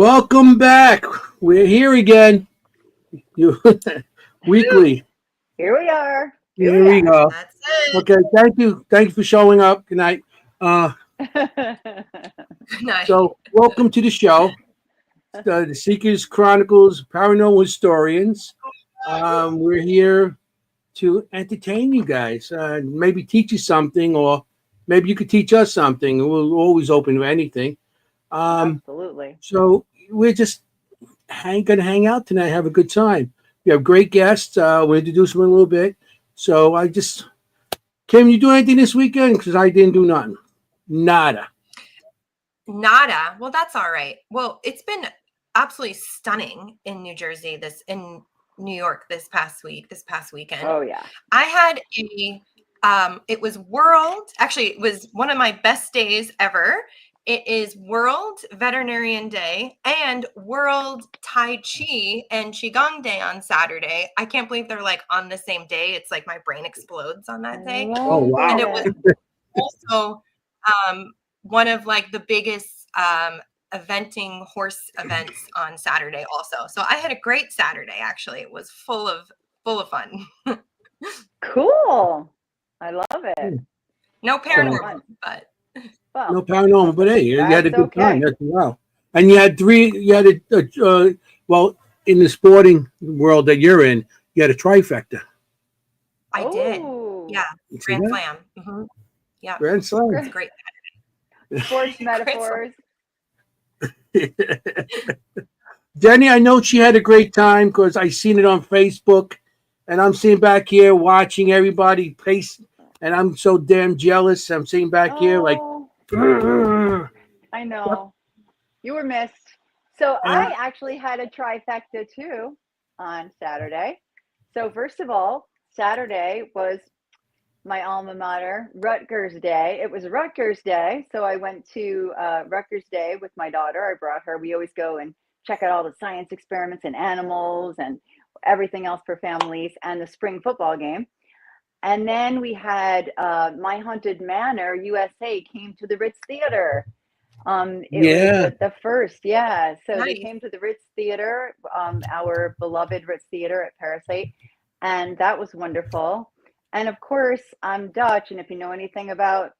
Welcome back. We're here again. You weekly. Here we are. Here we go. That's it. Okay, thank you. Thank you for showing up. Good night. Uh, Nice. so welcome to the show. The Seekers Chronicles, Paranormal Historians. We're here to entertain you guys. Maybe teach you something, or maybe you could teach us something. We're always open to anything. Absolutely. So we're just gonna hang out tonight, have a good time. We have great guests. We'll introduce them in a little bit. So Kim, you do anything this weekend? Because I didn't do nothing. Nada. Nada. Well, that's all right. Well, it's been absolutely stunning in New York this past weekend. Oh yeah. I had it was it was one of my best days ever. It is World Veterinarian Day and World Tai Chi and Qigong Day on Saturday. I can't believe they're like on the same day. It's like my brain explodes on that day. Oh, wow. And it was also one of like the biggest eventing horse events on Saturday also. So I had a great Saturday actually. It was full of fun. Cool. I love it. No paranormal, but Well, No paranormal, but hey, you had a That's good time. okay. That's wow. And you had well, in the sporting world that you're in, you had a trifecta. I did. Ooh. Yeah. You see Grand that? Slam. Mm-hmm. Yeah. Grand Slam. It's great. Sports Great metaphors. Jenny, I know she had a great time because I seen it on Facebook, and I'm sitting back here watching everybody place, and I'm so damn jealous. I'm sitting back here like, Oh, I know. You were missed. So Yeah. I actually had a trifecta too on Saturday. So first of all, Saturday was my alma mater, Rutgers Day. It was Rutgers Day, so I went to Rutgers Day with my daughter. I brought her. We always go and check out all the science experiments and animals and everything else for families, and the spring football game. And then we had My Haunted Manor USA came to the Ritz Theater. It was yeah, the first, yeah. So they Nice. came to the Ritz Theater, our beloved Ritz Theater at Parasite, and that was wonderful. And of course, I'm Dutch, and if you know anything about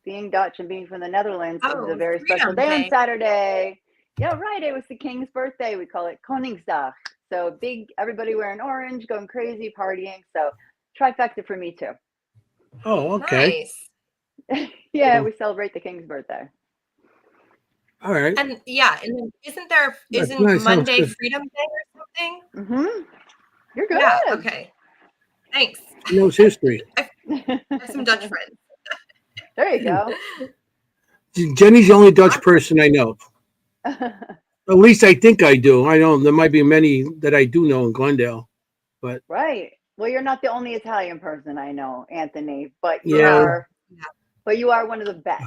being Dutch and being from the Netherlands, it was a Oh, very special Freedom day on Day. Saturday. Yeah, right. It was the king's birthday. We call it Koningsdag. So big, everybody wearing orange, going crazy, partying. So trifecta for me too. oh, okay, Nice. Yeah, we celebrate the king's birthday. all right, And yeah, and then that's isn't nice. Sounds Monday good. Freedom Day or something? Mm-hmm. You're Yeah, good. okay. Thanks. She knows history. I have some Dutch friends. There you go. Jenny's the only Dutch person I know. At least I think I do. I know there might be many that I do know in Glendale, but Right. Well, you're not the only Italian person I know, Anthony, but you yeah, are. Yeah. But you are one of the best.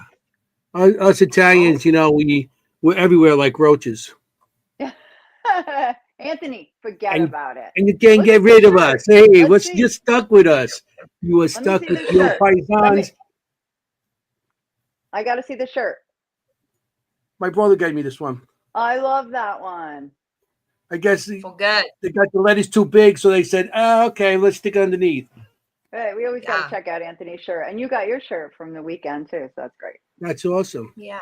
us Italians, we're everywhere like roaches, Anthony, forget and about it. and you can't Look get at the rid of shirt. us. Hey, Let's you're see. stuck with us. You are Let me stuck see with the your shirt. Let me. paisans. I got to see the shirt. My brother gave me this one. I love that one. I guess Well, good. they got the letters too big, so they said, okay, let's stick it underneath. Hey, we always got Yeah. to check out Anthony's shirt, and you got your shirt from the weekend too, so that's great. That's awesome. Yeah.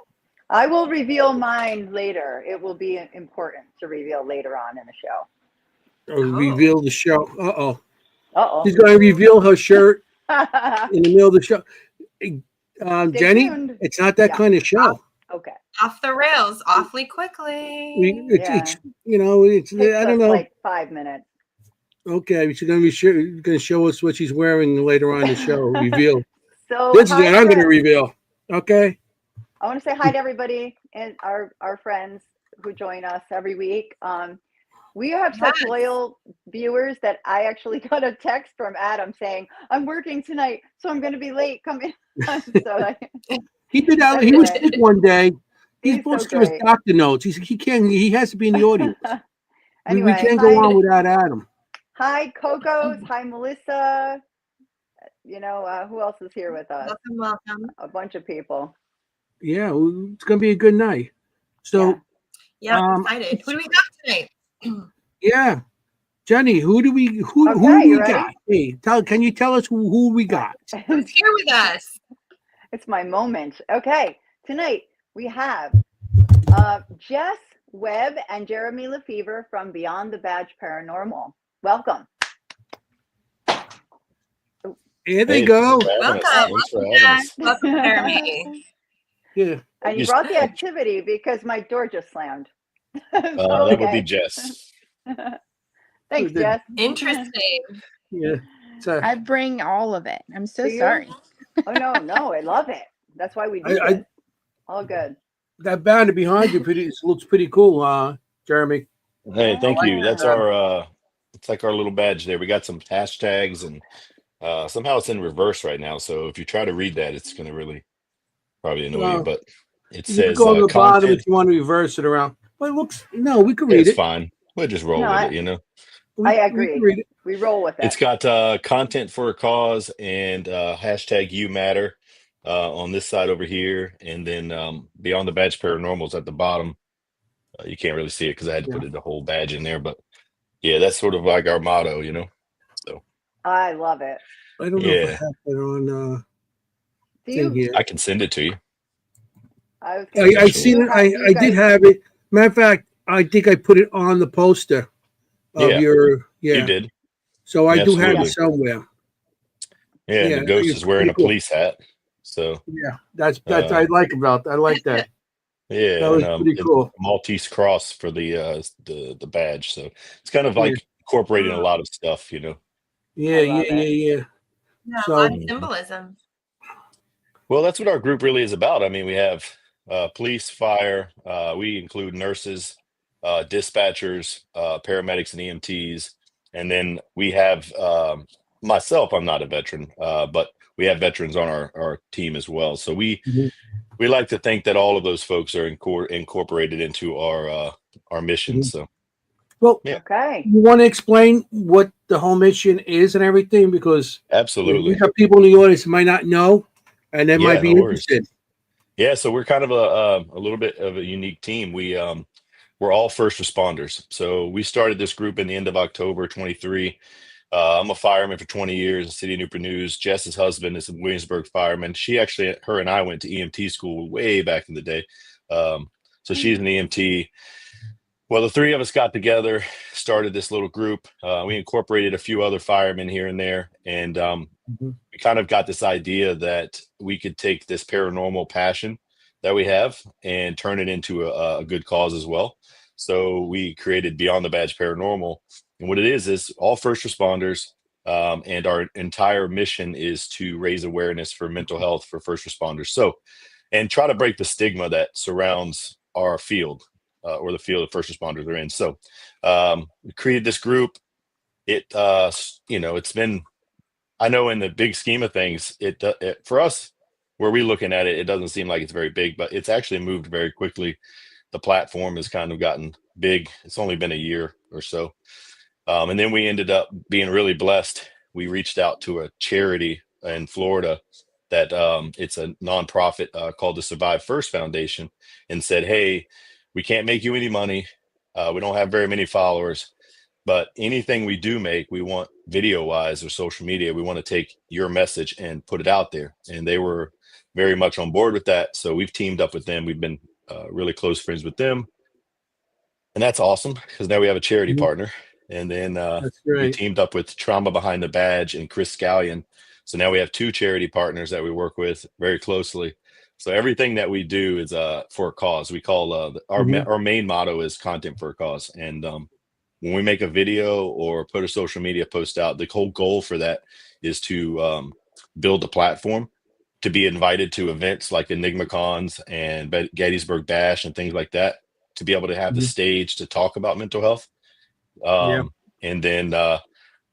I will reveal mine later. It will be important to reveal later on in the show. Reveal the show. Uh-oh. Uh She's going to reveal her shirt oh. in the middle of the show. Stay Jenny, tuned. it's not that Yeah. kind of show. Okay. Off the rails awfully quickly. It's Takes I don't us know. like 5 minutes. Okay, she's going to show us what she's wearing later on in the show. Reveal. So This is what I'm going to reveal. Okay. I want to say hi to everybody and our friends who join us every week. We have such Yes. loyal viewers that I actually got a text from Adam saying, "I'm working tonight, so I'm going to be late. Come in." So He did that. He was sick one day. He's he's supposed so to give us great. doctor notes. He can't. He has to be in the audience. We Anyway, can't go on without Adam. hi Coco's, hi Melissa. Who else is here with us? Welcome. A bunch of people. Yeah, it's going to be a good night. So, Yeah, I'm excited. Who do we have tonight? Yeah, Jenny, who do we you ready? got? Hey, can you tell us who we got? Who's here with us? It's my moment. Okay, tonight we have Jess Webb and Jeremy Lefevre from Beyond the Badge Paranormal. Welcome. Here they go. Welcome. Thanks for having us. Welcome, Jeremy. Yeah. And you brought the activity because my door just slammed. That would be Jess. Thanks, Jess. Interesting. Yeah. I bring all of it. I'm so Do you? sorry. Oh no, I love it. That's why we do this. All good. That banner behind you looks pretty cool, Jeremy. Hey, thank you. That's that. our it's like our little badge there. We got some hashtags and somehow it's in reverse right now. So if you try to read that, it's gonna really probably annoy you. But it You says go on the bottom content. if you want to reverse it around. But it looks we can read It's it. fine. We'll just roll with it, you know. I agree. We roll with it. It's got content for a cause and hashtag you matter on this side over here, and then Beyond the Badge Paranormal's at the bottom. You can't really see it because I had to put the whole badge in there, but yeah, that's sort of like our motto, you know. So I love it. I don't know if I have it on thing here. I can send it to you. I seen it. I did have it. Matter of fact, I think I put it on the poster of your. Yeah, you did. So I do have it somewhere. Yeah, and the ghost is wearing a police hat. So yeah, that's I like that. Yeah, that was pretty cool. Maltese cross for the badge. So it's kind of like incorporating a lot of stuff, you know. Yeah. Yeah, So, a lot of symbolism. Well, that's what our group really is about. I mean, we have police, fire. We include nurses, dispatchers, paramedics, and EMTs. And then we have myself. I'm not a veteran, but we have veterans on our team as well. So we like to think that all of those folks are incorporated into our mission. So, well, okay. You want to explain what the whole mission is and everything, because absolutely, we got people in the audience who might not know, and they might be interested. Yeah, so we're kind of a little bit of a unique team. We're all first responders. So we started this group in the end of October 23. I'm a fireman for 20 years in the city of Newport News. Jess's husband is a Williamsburg fireman. Her and I went to EMT school way back in the day. So she's an EMT. Well, the three of us got together, started this little group. We incorporated a few other firemen here and there. And we kind of got this idea that we could take this paranormal passion that we have and turn it into a good cause as well. So we created Beyond the Badge Paranormal. And what it is all first responders. And our entire mission is to raise awareness for mental health for first responders. So, and try to break the stigma that surrounds our field or the field of first responders are in. So we created this group. It's been, I know in the big scheme of things, it for us, where we're looking at it, it doesn't seem like it's very big, but it's actually moved very quickly. The platform has kind of gotten big. It's only been a year or so. And then we ended up being really blessed. We reached out to a charity in Florida that it's a nonprofit called the Survive First Foundation, and said, hey, we can't make you any money. We don't have very many followers, but anything we do make, we want video wise or social media, we want to take your message and put it out there. And they were very much on board with that. So we've teamed up with them. We've been really close friends with them. And that's awesome because now we have a charity partner. And then we teamed up with Trauma Behind the Badge and Chris Scallion. So now we have two charity partners that we work with very closely. So everything that we do is for a cause. We call our main motto is content for a cause. And when we make a video or put a social media post out, the whole goal for that is to build a platform to be invited to events like Enigma Cons and Gettysburg Bash and things like that, to be able to have the stage to talk about mental health. And then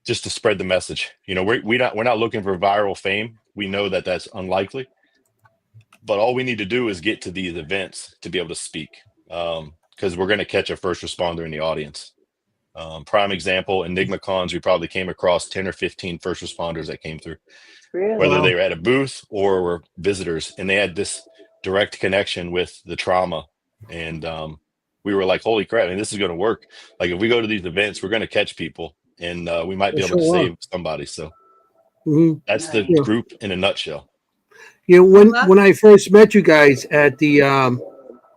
just to spread the message. You know, we're not looking for viral fame. We know that that's unlikely, but all we need to do is get to these events to be able to speak, because we're going to catch a first responder in the audience. Prime example, Enigma Cons, we probably came across 10 or 15 first responders that came through, whether they were at a booth or were visitors, and they had this direct connection with the trauma. And we were like, holy crap, and this is going to work. Like if we go to these events, we're going to catch people, and we might be able to save somebody. So that's the group in a nutshell. Yeah, when I first met you guys at the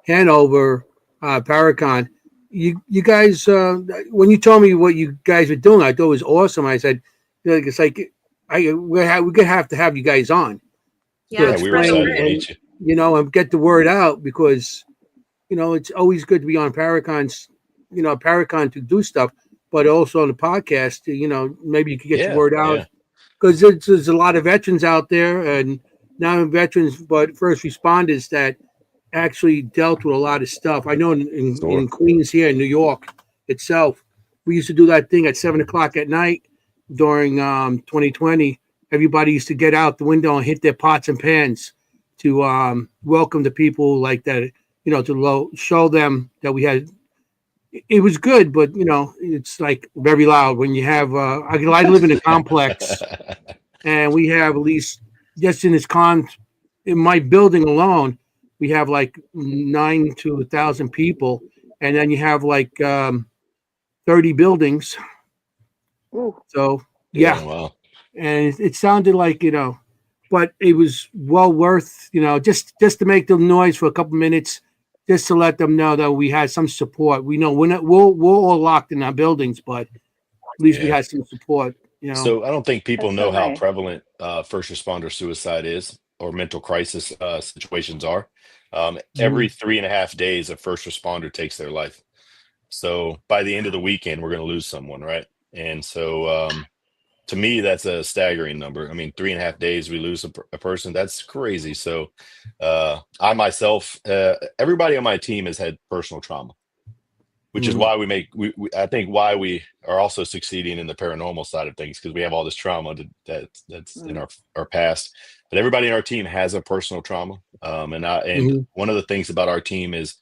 Hanover Paracon, you guys when you told me what you guys were doing, I thought it was awesome. I said, it's like we could have to have you guys on. Yeah, we were excited to meet you. You know, and get the word out, because you know it's always good to be on Paracons, you know, Paracon to do stuff, but also on the podcast. You know, maybe you could get the word out, because there's a lot of veterans out there, and non-veterans, but first responders that actually dealt with a lot of stuff. I know in Queens here in New York itself, we used to do that thing at 7:00 at night during 2020. Everybody used to get out the window and hit their pots and pans to welcome the people like that, you know, to show them that we had. It was good, but you know, it's like very loud when you have. I live in a complex, and we have at least just in in my building alone, we have like 9 to 1,000 people, and then you have like 30 buildings. Ooh. So yeah, wow. And it sounded like, you know, but it was well worth, you know, just to make the noise for a couple minutes, just to let them know that we had some support. We know we're all locked in our buildings, but at least we had some support. You know. So I don't think people know how prevalent first responder suicide is, or mental crisis situations are. Every 3.5 days, a first responder takes their life. So by the end of the weekend, we're going to lose someone, right? And so to me, that's a staggering number. I mean, 3.5 days, we lose a person. That's crazy. So I myself, everybody on my team has had personal trauma, which is why I think why we are also succeeding in the paranormal side of things, because we have all this trauma that's in our past. But everybody in our team has a personal trauma. And one of the things about our team is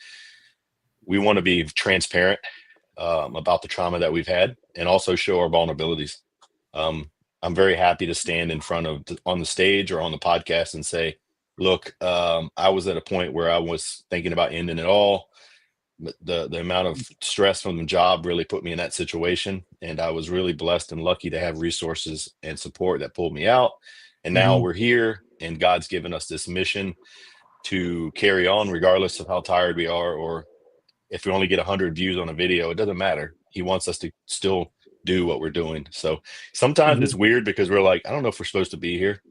we want to be transparent about the trauma that we've had, and also show our vulnerabilities. I'm very happy to stand in front of on the stage or on the podcast and say, look, I was at a point where I was thinking about ending it all. The amount of stress from the job really put me in that situation, and I was really blessed and lucky to have resources and support that pulled me out. And now we're here, and God's given us this mission to carry on regardless of how tired we are, or if we only get 100 views on a video. It doesn't matter. He wants us to still do what we're doing. So sometimes it's weird, because we're like, I don't know if we're supposed to be here,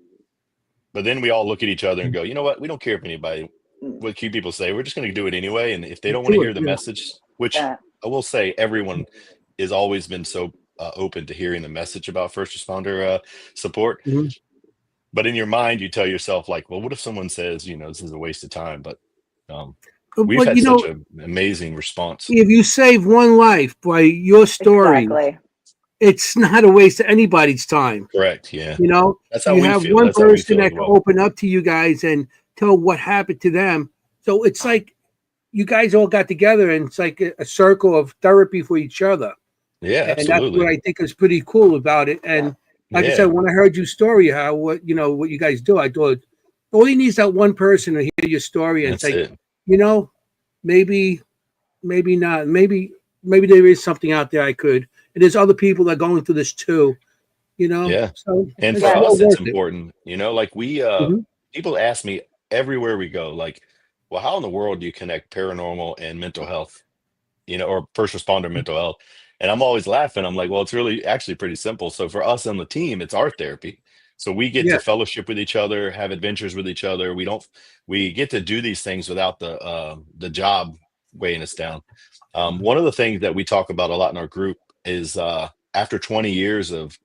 but then we all look at each other and go, you know what, we don't care if anybody, what key people say, we're just going to do it anyway. And if they don't want to hear the message, which I will say, everyone has always been so open to hearing the message about first responder support. But in your mind, you tell yourself like, well, what if someone says, you know, this is a waste of time? But we've had such an amazing response. If you save one life by your story, it's not a waste of anybody's time. Correct. Yeah. You know, that's how you we have feel. one That's how we person feel that can open up to you guys and tell what happened to them. So it's like you guys all got together, and it's like a circle of therapy for each other. Yeah, and absolutely. That's what I think is pretty cool about it. And like I said, when I heard your story, what you guys do, I thought all you need is that one person to hear your story and say, you know, maybe not, maybe there is something out there I could. And there's other people that are going through this too, you know. Yeah. So and for us, it's important, you know, like we people ask me everywhere we go, like, well, how in the world do you connect paranormal and mental health, you know, or first responder mental health? And I'm always laughing. I'm like, well, it's really actually pretty simple. So for us on the team, it's our therapy. So we get to fellowship with each other, have adventures with each other. We get to do these things without the job weighing us down. One of the things that we talk about a lot in our group is after 20 years of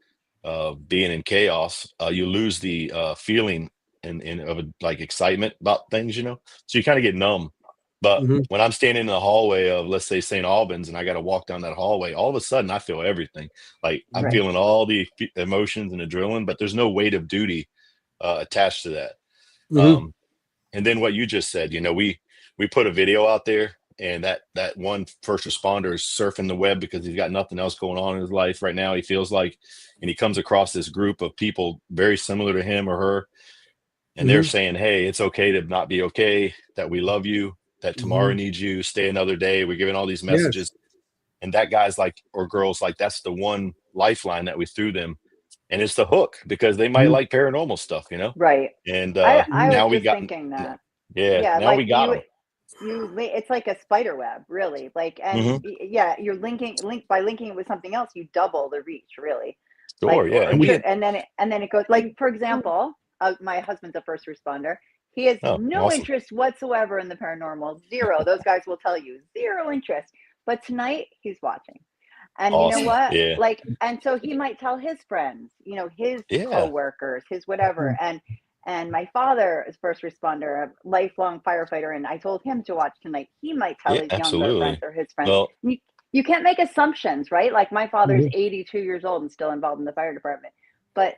being in chaos, you lose the feeling of like excitement about things, you know, so you kind of get numb. But when I'm standing in the hallway of, let's say, St. Albans, and I got to walk down that hallway, all of a sudden I feel everything. Like I'm feeling all the emotions and adrenaline, but there's no weight of duty attached to that. And then what you just said, you know, we put a video out there, and that one first responder is surfing the web because he's got nothing else going on in his life right now, he feels like, and he comes across this group of people very similar to him or her, and they're saying, hey, it's okay to not be okay, that we love you, that tomorrow needs you, stay another day. We're giving all these Yes. messages. And that guy's like, or girls like, that's the one lifeline that we threw them. And it's the hook because they might like paranormal stuff, you know? Right. And I now was we just got, thinking that. yeah, now we Like got them. it's like a spider web, really. Like, and yeah, you're linking it with something else, you double the reach, really. Sure, Like, yeah. and then it goes, like, for example, my husband's a first responder. He has no awesome. interest whatsoever in the paranormal. Zero. Those guys will tell you, zero interest. But tonight he's watching. And you know Awesome. what? Yeah. Like, and so he might tell his friends, you know, his coworkers, his whatever. And my father is first responder, a lifelong firefighter, and I told him to watch tonight. He might tell his younger friends or his friends. Well, You can't make assumptions, right? Like, my father's 82 years old and still involved in the fire department. But,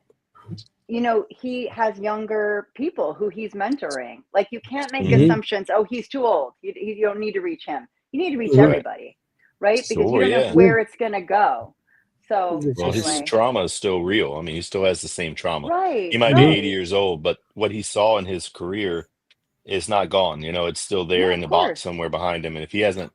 you know, he has younger people who he's mentoring. Like, you can't make assumptions. Oh, he's too old. You don't need to reach him. You need to reach everybody, right? Because you don't know where it's going to go. So, well, his trauma is still real. I mean, he still has the same trauma. Right. He might be 80 years old, but what he saw in his career is not gone. You know, it's still there in the box somewhere behind him. And if he hasn't,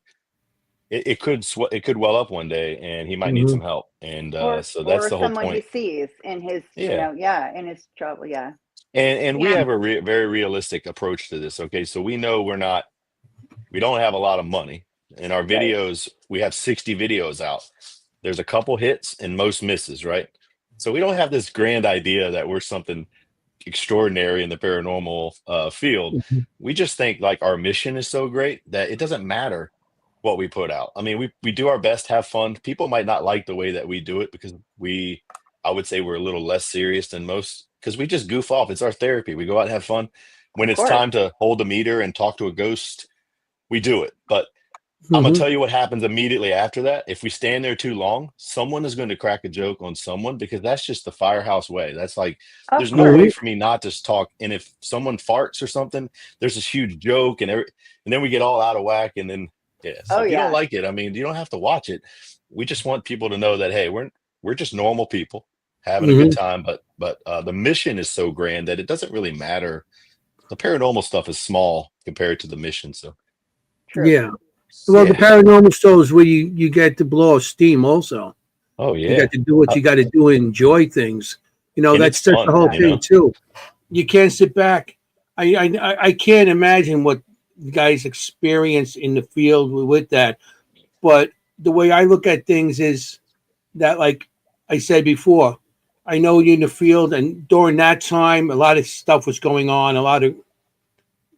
it could well up one day, and he might need some help. And so that's the whole point. He sees in his, you know, in his trouble. Yeah. And we have a very realistic approach to this. Okay, so we know we don't have a lot of money. In our videos, we have 60 videos out. There's a couple hits and most misses, right? So we don't have this grand idea that we're something extraordinary in the paranormal field. We just think like our mission is so great that it doesn't matter what we put out. I mean, we do our best, have fun. People might not like the way that we do it because I would say we're a little less serious than most because we just goof off. It's our therapy. We go out and have fun. When it's time to hold a meter and talk to a ghost, we do it. But I'm going to tell you what happens immediately after that. If we stand there too long, someone is going to crack a joke on someone because that's just the firehouse way. That's like, there's no way for me not to talk. And if someone farts or something, there's this huge joke and then we get all out of whack. And then, so if you don't like it, I mean, you don't have to watch it. We just want people to know that, hey, we're just normal people having a good time. But the mission is so grand that it doesn't really matter. The paranormal stuff is small compared to the mission. So, yeah. Well, the paranormal stuff is where you get to blow off steam also. Oh, yeah. You got to do what you got to do and enjoy things. You know, that's fun, the whole thing, too. You can't sit back. I can't imagine what guys experience in the field with that. But the way I look at things is that, like I said before, I know you're in the field, and during that time, a lot of stuff was going on.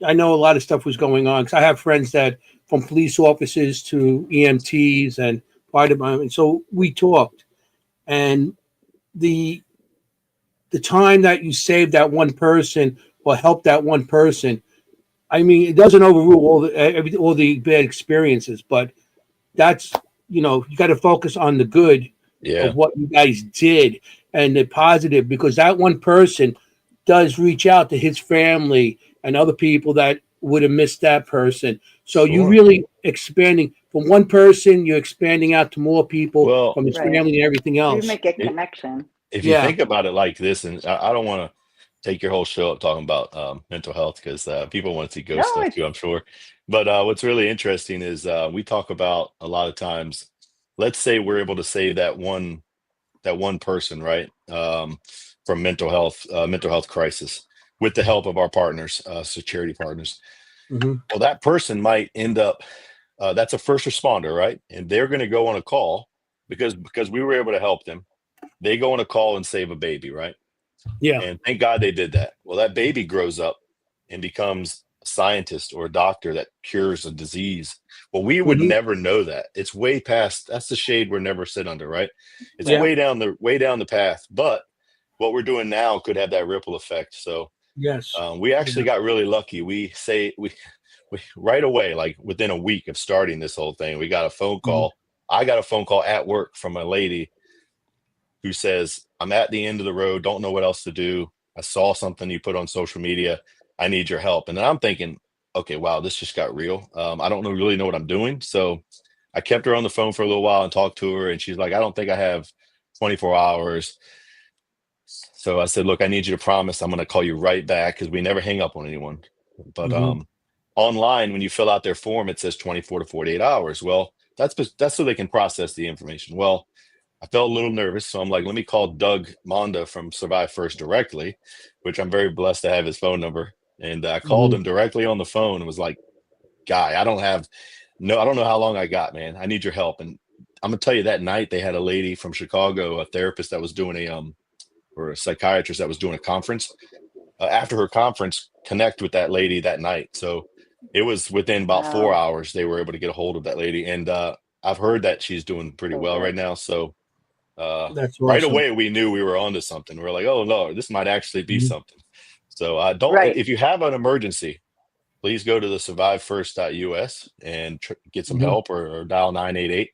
I know a lot of stuff was going on because I have friends that from police officers to EMTs and fire department. So we talked, and the time that you saved that one person or helped that one person, I mean, it doesn't overrule all the bad experiences, but that's, you know, you got to focus on the good of what you guys did and the positive, because that one person does reach out to his family and other people that would have missed that person. So you really expanding from one person, you're expanding out to more people from his family and everything else. You make a connection. If you think about it like this, and I don't want to take your whole show up talking about mental health because people want to see ghost stuff too, I'm sure. But what's really interesting is we talk about a lot of times, let's say we're able to save that one person, right? From mental health crisis with the help of our partners, security partners. Well, that person might end up, that's a first responder, right? And they're going to go on a call because we were able to help them. They go on a call and save a baby, right? Yeah. And thank God they did that. Well, that baby grows up and becomes a scientist or a doctor that cures a disease. Well, we would never know that. It's way past, that's the shade we're never sit under, right? It's way down the path. But what we're doing now could have that ripple effect. So we actually got really lucky. We right away, like within a week of starting this whole thing, we got a phone call. I got a phone call at work from a lady who says, I'm at the end of the road, don't know what else to do. I saw something you put on social media. I need your help. And then I'm thinking, okay, wow, this just got real. I don't really know what I'm doing. So I kept her on the phone for a little while and talked to her. And she's like, I don't think I have 24 hours. So I said, look, I need you to promise I'm going to call you right back because we never hang up on anyone. But online, when you fill out their form, it says 24 to 48 hours. Well, that's so they can process the information. Well, I felt a little nervous, so I'm like, let me call Doug Monda from Survive First directly, which I'm very blessed to have his phone number. And I called him directly on the phone and was like, "Guy, I don't know how long I got, man. I need your help." And I'm gonna tell you, that night they had a lady from Chicago, a therapist that was doing or a psychiatrist that was doing a conference. After her conference, connect with that lady that night. So it was within about 4 hours they were able to get a hold of that lady, and I've heard that she's doing pretty well right now. So That's right awesome. away we knew we were onto something. We're like, oh no, this might actually be something. So don't Right. if you have an emergency, please go to the survivefirst.us and get some help, or dial 988.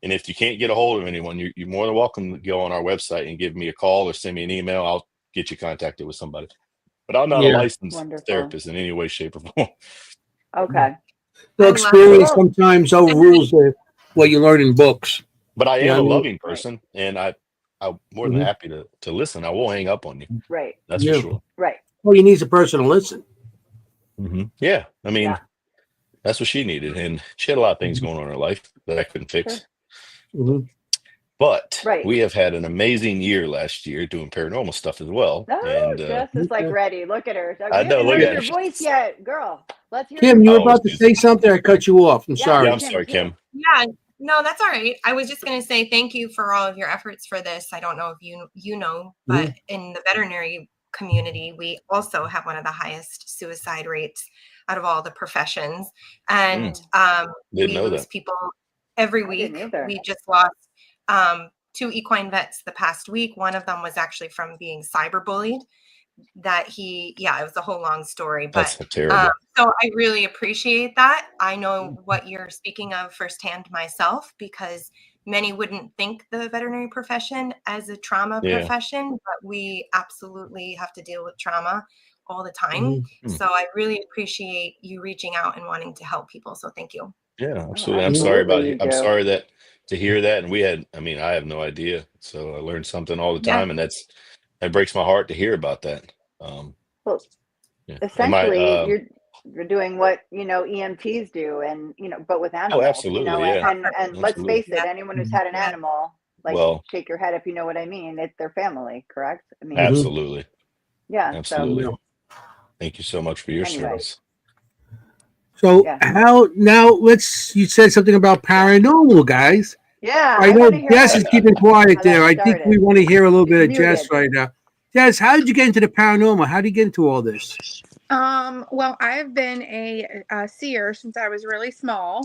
And if you can't get a hold of anyone, you're more than welcome to go on our website and give me a call or send me an email. I'll get you contacted with somebody. But I'm not a licensed therapist in any way, shape, or form. Okay. The experience sometimes overrules what you learn in books. But I am a loving person, and I'm more than happy to listen. I won't hang up on you. Right. That's for sure. Right. Well, you need a person to listen. Yeah. I mean, that's what she needed. And she had a lot of things going on in her life that I couldn't fix. But we have had an amazing year last year doing paranormal stuff as well. Oh, and Jess is like ready. Look at her. I know. We Look haven't at heard your voice yet, girl. Let's hear Kim, your you were voice. about to say something. I cut you off. I'm sorry. Yeah, I'm sorry, Kim. Yeah, no, that's all right. I was just going to say thank you for all of your efforts for this. I don't know if you know, but in the veterinary community, we also have one of the highest suicide rates out of all the professions. And we lose people every week. We just lost 2 equine vets the past week. One of them was actually from being cyberbullied. It was a whole long story, but that's terrible. So I really appreciate that. I know what you're speaking of firsthand myself, because many wouldn't think the veterinary profession as a trauma profession, but we absolutely have to deal with trauma all the time. So I really appreciate you reaching out and wanting to help people. So thank you. Yeah, absolutely. I'm sorry to hear that. And I have no idea. So I learned something all the time, and that breaks my heart to hear about that. Well, essentially, you're doing what EMTs do, and but with animals. Absolutely, and let's face it, anyone who's had an animal, shake your head if you know what I mean. It's their family, correct? Absolutely. Yeah. Absolutely. So, thank you so much for your service. So you said something about paranormal, guys. Yeah, I know Jess is keeping quiet there. I think we want to hear a little bit of Jess right now. Jess, how did you get into the paranormal? How did you get into all this? Well, I've been a seer since I was really small.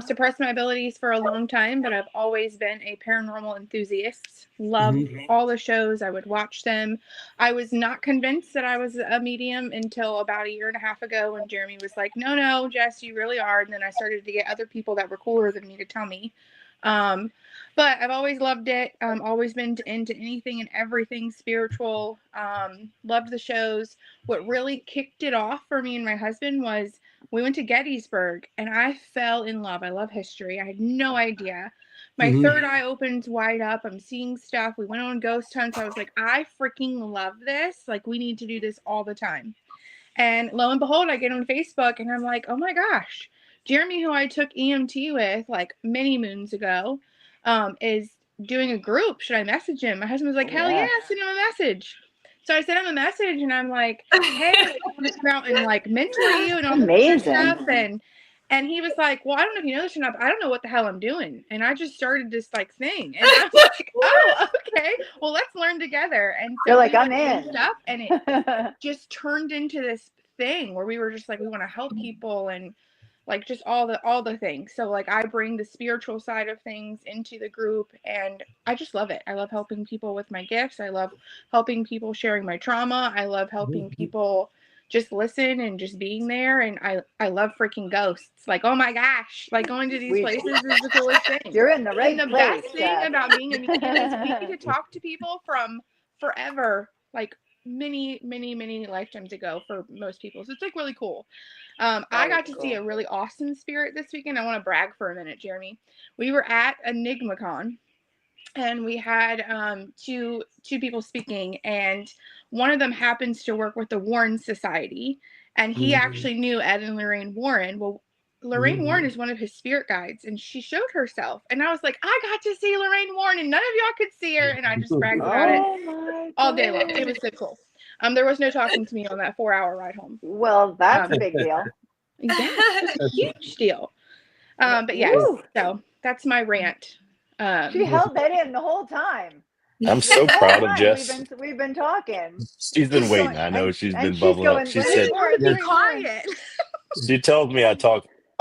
Suppressed my abilities for a long time, but I've always been a paranormal enthusiast. Loved all the shows. I would watch them. I was not convinced that I was a medium until about 1.5 years ago, when Jeremy was like, no, Jess, you really are. And then I started to get other people that were cooler than me to tell me. But I've always loved it. Always been into anything and everything spiritual. Loved the shows. What really kicked it off for me and my husband was we went to Gettysburg, and I fell in love. I love history. I had no idea. My third eye opened wide up. I'm seeing stuff. We went on ghost hunts. I was like, I freaking love this. Like, we need to do this all the time. And lo and behold, I get on Facebook, and I'm like, oh my gosh, Jeremy, who I took EMT with like many moons ago, is doing a group. Should I message him? My husband was like, hell yeah, send him a message. So I sent him a message, and I'm like, hey, I want to come out and like mentor you and all this stuff. And he was like, well, I don't know if you know this or not, but I don't know what the hell I'm doing. And I just started this like thing. And I'm like, oh, okay. Well, let's learn together. And so you're like, I'm in. Stuff, and it just turned into this thing where we were just like, we want to help people, and like just all the things. So like I bring the spiritual side of things into the group, and I just love it. I love helping people with my gifts. I love helping people sharing my trauma. I love helping people just listen and just being there. And I love freaking ghosts. Like, oh my gosh, like going to these places is the coolest thing. You're in the right place. And the best thing about being a medium is we get to talk to people from forever, like many lifetimes ago for most people. So it's like really cool. I got to see a really awesome spirit this weekend. I want to brag for a minute, Jeremy. We were at EnigmaCon, and we had two people speaking, and one of them happens to work with the Warren Society, And he actually knew Ed and Lorraine Warren. Well, Lorraine Warren is one of his spirit guides, and she showed herself. And I was like, I got to see Lorraine Warren, and none of y'all could see her. And I just bragged about it all day long. It was so cool. There was no talking to me on that 4-hour ride home. Well, that's a big deal. Yeah, it's a huge deal. But yes, so that's my rant. She held that in the whole time. I'm so proud of Jess. We've been talking. She's been waiting. I know she's been bubbling up. She said, "Be quiet." She tells me I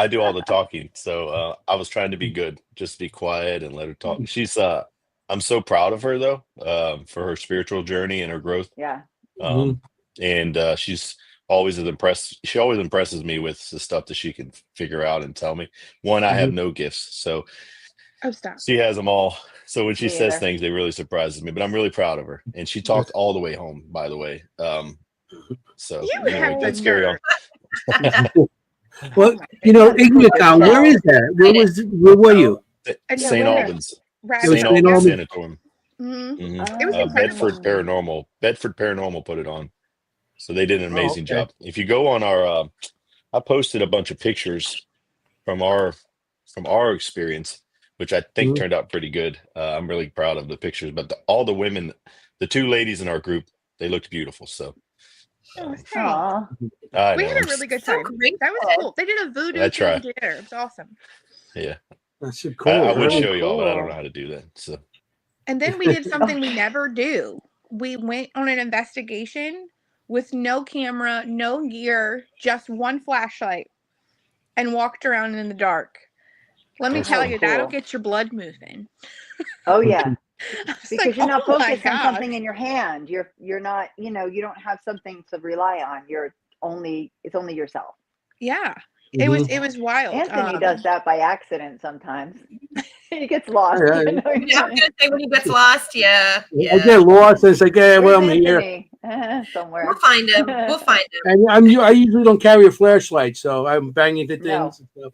do all the talking. So I was trying to be good, just be quiet and let her talk. She's I'm so proud of her though, for her spiritual journey and her growth. Yeah. And she's always impressed. She always impresses me with the stuff that she can figure out and tell me. One, I have no gifts, so stop. She has them all. So when she says things, they really surprises me. But I'm really proud of her. And she talked all the way home, by the way. So anyway, that's scary. Well, Igniacon, where is that? Where were you? St. Albans. St. Albans Sanatorium. It was Bedford Paranormal put it on. So they did an amazing job. If you go on our I posted a bunch of pictures from our experience, which I think turned out pretty good. I'm really proud of the pictures, but all the women, the 2 ladies in our group, they looked beautiful. So we had a really good time. That was cool. They did a voodoo themed dinner. It was awesome. Yeah. That's cool. I would show you all, but I don't know how to do that. So and then we did something we never do. We went on an investigation with no camera, no gear, just one flashlight, and walked around in the dark. Let me tell you, that'll get your blood moving. Oh yeah, because you're not focused on something in your hand. You're not, you don't have something to rely on. It's only yourself. Yeah, it was wild. Anthony does that by accident sometimes. He gets lost. Yeah, I'm gonna say when he gets lost, I get lost. It's like, well, I'm here somewhere. We'll find him. And I usually don't carry a flashlight, so I'm banging into things and stuff.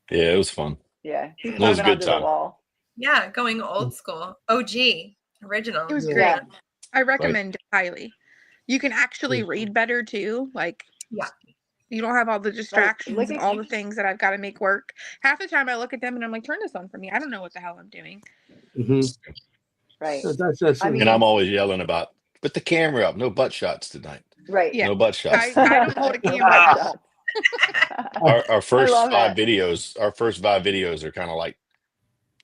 Yeah, it was fun. Yeah, it was a good time. Yeah, going old school, OG, original. It was great. I recommend it highly. You can actually read better too. You don't have all the distractions and all the things that I've got to make work. Half the time I look at them and I'm like, turn this on for me. I don't know what the hell I'm doing. Right. So that's and I'm always yelling about, put the camera up. No butt shots tonight. Right. Yeah. No butt shots. I don't hold a camera. Our first 5 videos, are kind of like,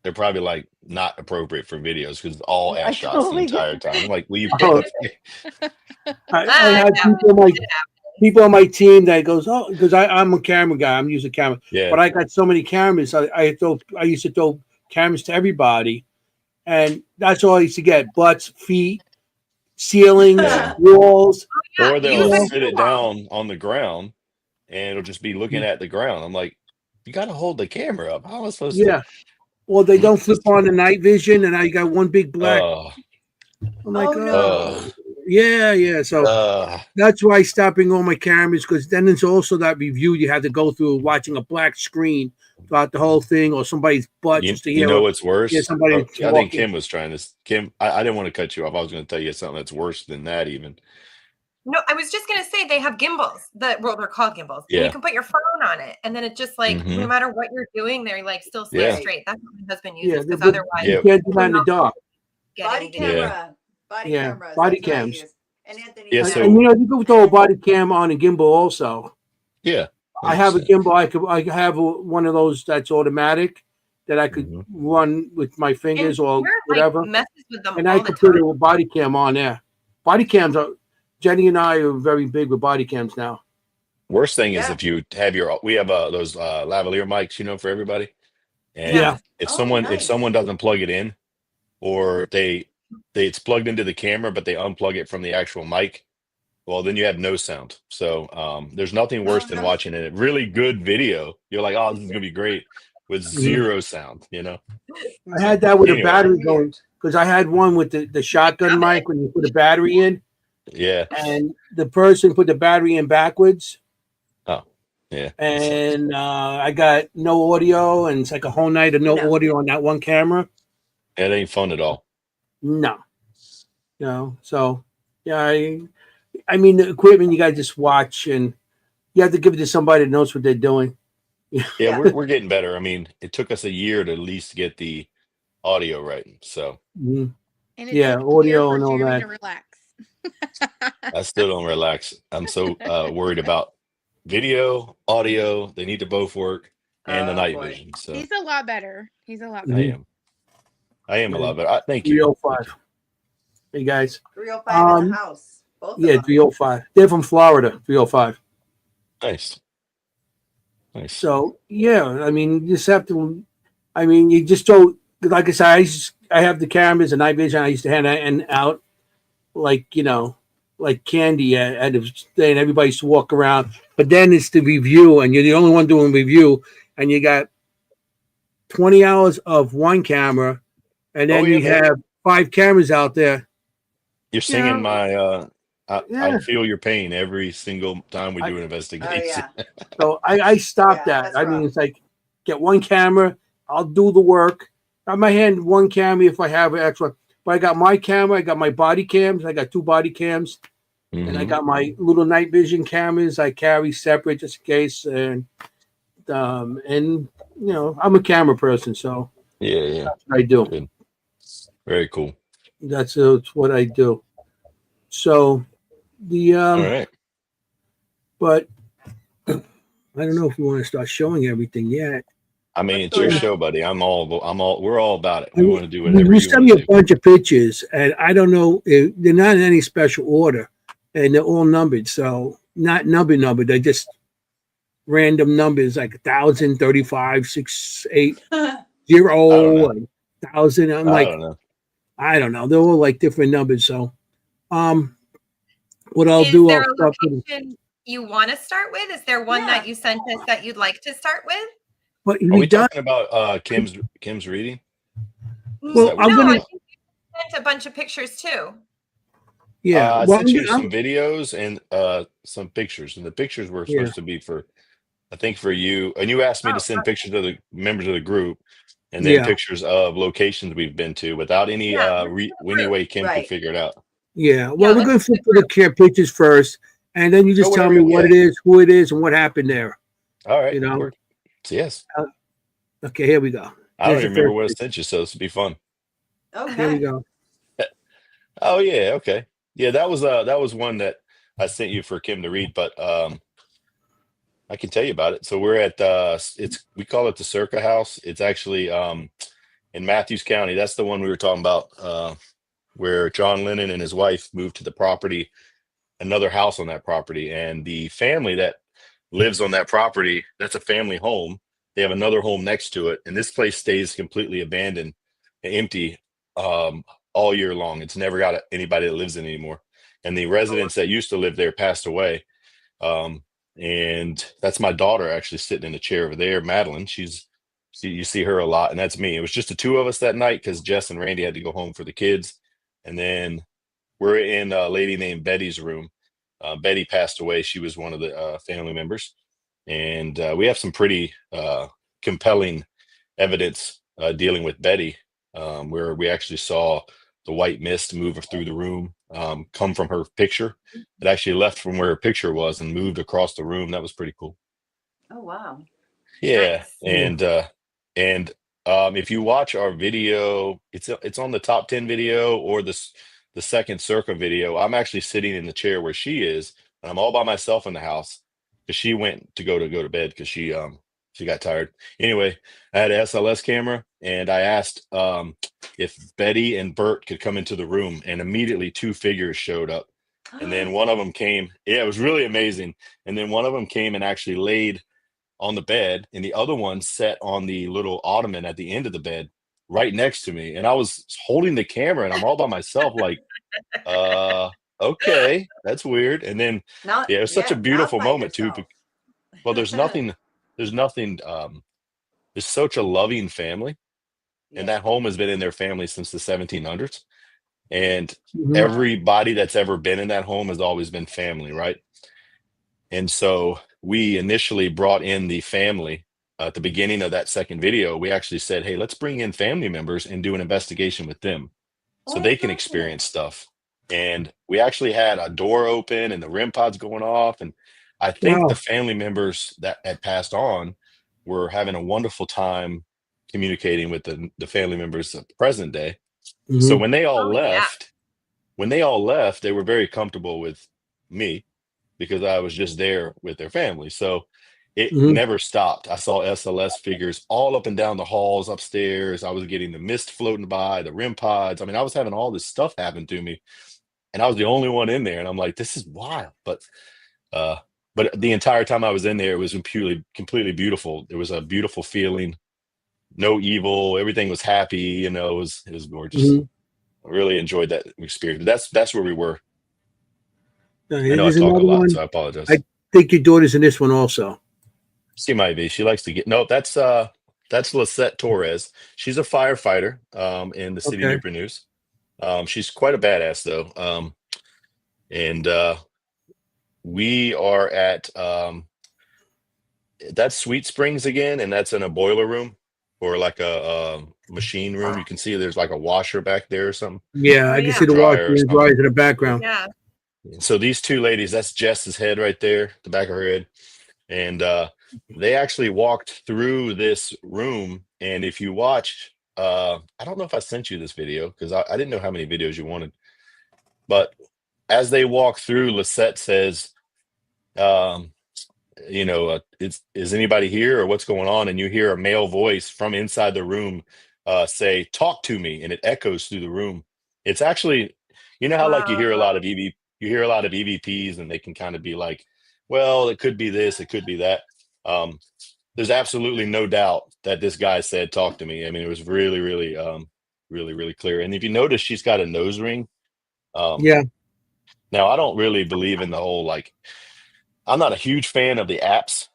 they're probably like not appropropriate for videos because all ass shots the entire time. I'm like, will you I had people on my team that goes, because I'm a camera guy. I'm using camera. Yeah. But I got so many cameras. I used to throw cameras to everybody. And that's all I used to get. Butts, feet, ceilings, walls. Or they'll sit it down on the ground and it'll just be looking at the ground. I'm like, you got to hold the camera up. How am I supposed to? Well, they don't flip on the night vision, and now you got one big black. I'm like, yeah. So that's why I stopped bringing all my cameras, because then there's also that review you have to go through watching a black screen throughout the whole thing, or somebody's butt just to hear. You know what's worse? Yeah, somebody. I think Kim was trying to. Kim, I didn't want to cut you off. I was going to tell you something that's worse than that, even. No, I was just going to say they have gimbals. They're called gimbals. Yeah. And you can put your phone on it, and then it just no matter what you're doing, they're like still stay straight. That's what my husband uses, because otherwise you can't do that in the dark. Body camera. Body cams. And Anthony, and you can throw a body cam on a gimbal also. Yeah. 100%. I have a gimbal. I have one of those that's automatic that I could run with my fingers or whatever. Messes with them and I could put a body cam on there. Body cams are. Jenny and I are very big with body cams now. Worst thing is if you have we have those lavalier mics, for everybody. And if someone doesn't plug it in, or it's plugged into the camera, but they unplug it from the actual mic, well, then you have no sound. So there's nothing worse than watching a really good video. You're like, oh, this is gonna be great, with zero sound. I had that with a battery going, because I had one with the shotgun mic when you put a battery in. Yeah. And the person put the battery in backwards. Oh, yeah. And I got no audio, and it's like a whole night of no audio on that one camera. It ain't fun at all. No. So, yeah, I mean, the equipment you got to just watch, and you have to give it to somebody that knows what they're doing. Yeah, Yeah. we're getting better. I mean, it took us a year to at least get the audio right. So Mhm. And it Yeah, took a year audio for and all Jeremy that. to relax. I still don't relax. I'm so worried about video, audio. They need to both work, and the Oh, night boy. vision. So He's a lot better. He's a lot I better. Mhm. am. I am a Yeah. lot better. Thank you. 305. Hey guys. 305 in the house. Both Yeah, of them. 305. They're from Florida. 305. Nice. Nice. So yeah, I mean, you just have to. I mean, you just don't. Like I said, I have the cameras and night vision. I used to hand and out like like candy at the day, and everybody used to walk around. But then it's the review, and you're the only one doing review, and you got 20 hours of one camera, and Oh then yeah, you man. have 5 cameras out there. You're singing my. I Yeah. feel your pain every single time we do an Oh, investigation. yeah. So I stopped Yeah, that. that's I mean, rough. it's like get one camera. I'll do the work. I might hand one camera if I have an extra. But I got my camera. I got my body cams. I got 2 body cams, and I Mhm. got my little night vision cameras. I carry separate just in case. And I'm a camera person, so Yeah. that's what I do. Good. Very cool. That's what I do. So the All right. but I don't know if we want to start showing everything yet. I mean, What's it's your going show, on? buddy. We're all about it. I We mean, want to do whatever you you sent want me to a do. bunch of pictures, and I don't know if they're not in any special order, and they're all numbered. So not numbered. They're just random numbers like 1,000, 35, 6, 8, I don't 0, know. and 1,000. I'm I like, don't know. I don't know. They're all like different numbers. So, what I'll Is do, there I'll a start putting. location you want to start with? Is there one Yeah. that you sent us that you'd like to start with? But Are we we done. talking about Kim's reading? Well, that what I'm you're No, talking I gonna. about? think you sent a bunch of pictures too. Yeah. I Well, sent you some videos and some pictures, and the pictures were yeah. supposed to be for, I think, for you. And you asked me to Oh, send pictures of the members of the group, and then Yeah. pictures of locations we've been to without any yeah. Let's do the any group. way Kim could Right. figure it out. Yeah. Yeah, Well, we're let's gonna do flip the to the group. care pictures first, and then you Oh, just tell whatever. me what Yeah. it is, who it is, and what happened there. All right. You know. We're, yes. Okay. Here we go. I don't There's the even remember first what I picture. sent you, so this will be fun. Here we Okay. go. Oh yeah. Okay. Yeah, that was one that I sent you for Kim to read, but I can tell you about it. So we're at we call it the Circa House. It's actually in Matthews County. That's the one we were talking about, where John Lennon and his wife moved to the property, another house on that property, and the family that lives on that property, that's a family home. They have another home next to it, and this place stays completely abandoned and empty all year long. It's never got anybody that lives in it anymore. And the residents that used to live there passed away. Um, and that's my daughter actually sitting in a chair over there, Madeline. You see her a lot, and that's me. It was just the 2 of us that night because Jess and Randy had to go home for the kids. And then we're in a lady named Betty's room. Betty passed away. She was one of the family members. And we have some pretty compelling evidence dealing with Betty, where we actually saw the white mist move through the room, come from her picture. It actually left from where her picture was and moved across the room. That was pretty cool. Oh, wow. Yeah, Nice. and if you watch our video, it's on the top 10 video or the second Circa video. I'm actually sitting in the chair where she is, and I'm all by myself in the house because she went to go to bed because she got tired. Anyway, I had an SLS camera, and I asked if Betty and Bert could come into the room, and immediately 2 figures showed up, and then one of them came. Yeah, it was really amazing. And then one of them came and actually laid on the bed, and the other one sat on the little ottoman at the end of the bed right next to me, and I was holding the camera, and I'm all by myself like, okay, that's weird. And then Now, yeah, it was such a yeah, now beautiful find moment too. yourself. Well, there's nothing there's such a loving family, and Yeah. that home has been in their family since the 1700s, and Mhm. everybody that's ever been in that home has always been family, right? And so we initially brought in the family at the beginning of that second video. We actually said, hey, let's bring in family members and do an investigation with them so Oh, they that's can awesome. experience stuff. And we actually had a door open and the REM pods going off. And I think Wow. the family members that had passed on were having a wonderful time communicating with the family members of the present day. So Mhm. when they all Oh, yeah. left, they were very comfortable with me because I was just there with their family. So it Mhm. never stopped. I saw SLS figures all up and down the halls upstairs. I was getting the mist floating by, the REM pods. I mean, I was having all this stuff happen to me, and I was the only one in there. And I'm like, this is wild. Uh, but the entire time I was in there, it was completely beautiful. It was a beautiful feeling. No evil. Everything was happy. It was gorgeous. Mhm. I really enjoyed that experience. But that's where we were. I know I There's talk a another lot, one. so I I apologize. think your daughter's in this one also. She might be. She likes to get no. That's Lisette Torres. She's a firefighter in the city of Okay. Newport News. She's quite a badass though. And we are at that's Sweet Springs again, and that's in a boiler room or like a machine room. You can see there's like a washer back there or something, Yeah, Oh, I can yeah. see the washer dryer or and something. dryers in the background. Yeah. So these two ladies, that's Jess's head right there, the back of her head. And they actually walked through this room. And if you watch, I don't know if I sent you this video because I didn't know how many videos you wanted. But as they walk through, Lisette says, um, is anybody here or what's going on? And you hear a male voice from inside the room say, "Talk to me," and it echoes through the room. It's actually, how like you hear a lot Whoa. of you hear a lot of EVPs, and they can kind of be like, well, it could be this, it could be that. Um, there's absolutely no doubt that this guy said, "Talk to me." I mean, it was really, really, really, really clear. And if you notice, she's got a nose ring. Um, Yeah. Now, I don't really believe in the whole like. I'm not a huge fan of the apps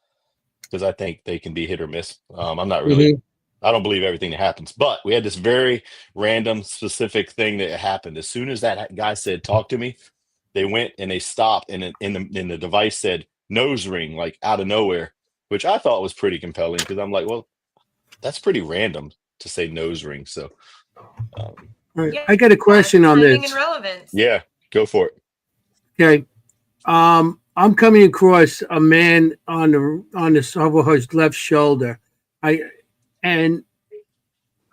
because I think they can be hit or miss. I'm not really. Hmm. I don't believe everything that happens, but we had this very random, specific thing that happened. As soon as that guy said, "Talk to me," they went and they stopped, and the device said "nose ring," like out of nowhere, which I thought was pretty compelling because I'm like, well, that's pretty random to say nose ring. So, um, All right. Yeah. I got a question on Timing and this. relevance. yeah, go for it. Okay. I'm coming across a man on the over his left shoulder. I and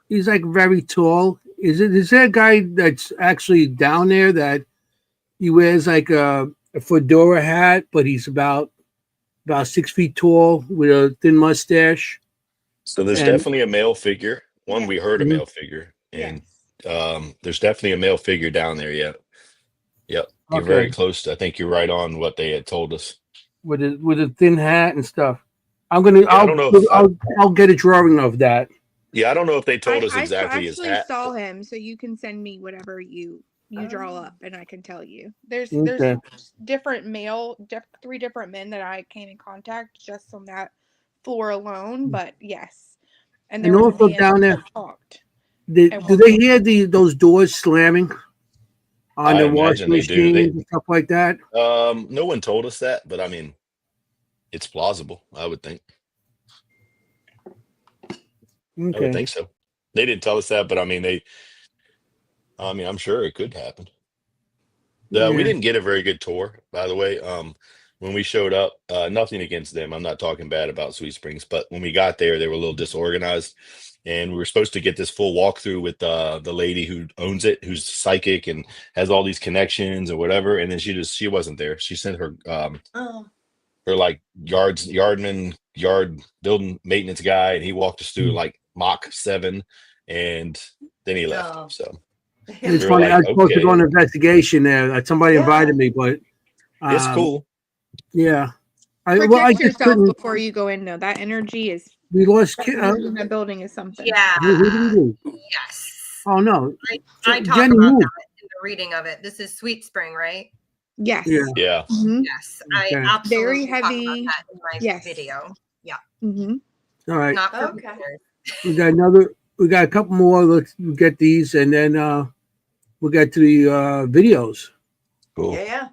he's like very tall. Is there a guy that's actually down there that he wears like a fedora hat, but he's about 6 feet tall with a thin mustache? So there's And definitely a male figure. One, Yes. we heard a Mhm. male figure, Yes. and there's definitely a male figure down there. Yeah, yep. You're very Okay, close. I think you're right on what they had told us. with a thin hat and stuff. I'm gonna Yeah, I don't know if I'll get a drawing of that. yeah, I don't know if they told I us exactly his actually hat. saw him, so you can send me whatever you draw up, and I can tell you. There's Okay. different three different men that I came in contact just on that floor alone. But yes, and there And was a also man down there, that talked. do they hear those doors slamming on I the washing imagine they do. machines and stuff like that? No one told us that, but I mean, it's plausible. I would think. I would Okay. think so. They didn't tell us that, but I mean, I'm sure it could happen. We Yeah. didn't get a very good tour, by the way. When we showed up, nothing against them. I'm not talking bad about Sweet Springs, but when we got there, they were a little disorganized, and we were supposed to get this full walkthrough with the lady who owns it, who's psychic and has all these connections or whatever. And then she wasn't there. She sent Oh, her like yard building maintenance guy, and he walked us through like Mach 7, and then he left. oh. So It's we were funny. I like, was supposed to go on okay, an investigation there. Somebody Yeah. invited me, but it's um, cool. yeah. I Protect just yourself couldn't. before you go in, though. That energy is We lost. that energy in that building is something. Yeah. Who did we lose? Yes. Oh no, I talk Jenny about who? that in the reading of it. This is Sweet Spring, right? Yes. Yeah. Yeah. Mhm. Yes. I Okay. absolutely Very talk about heavy. that in my Yes. video. Yeah. Mm-hmm. All right. Not for Okay. beginners. We got another. We got a couple more. Let's get these, and then we'll get to the videos. Cool. Yeah.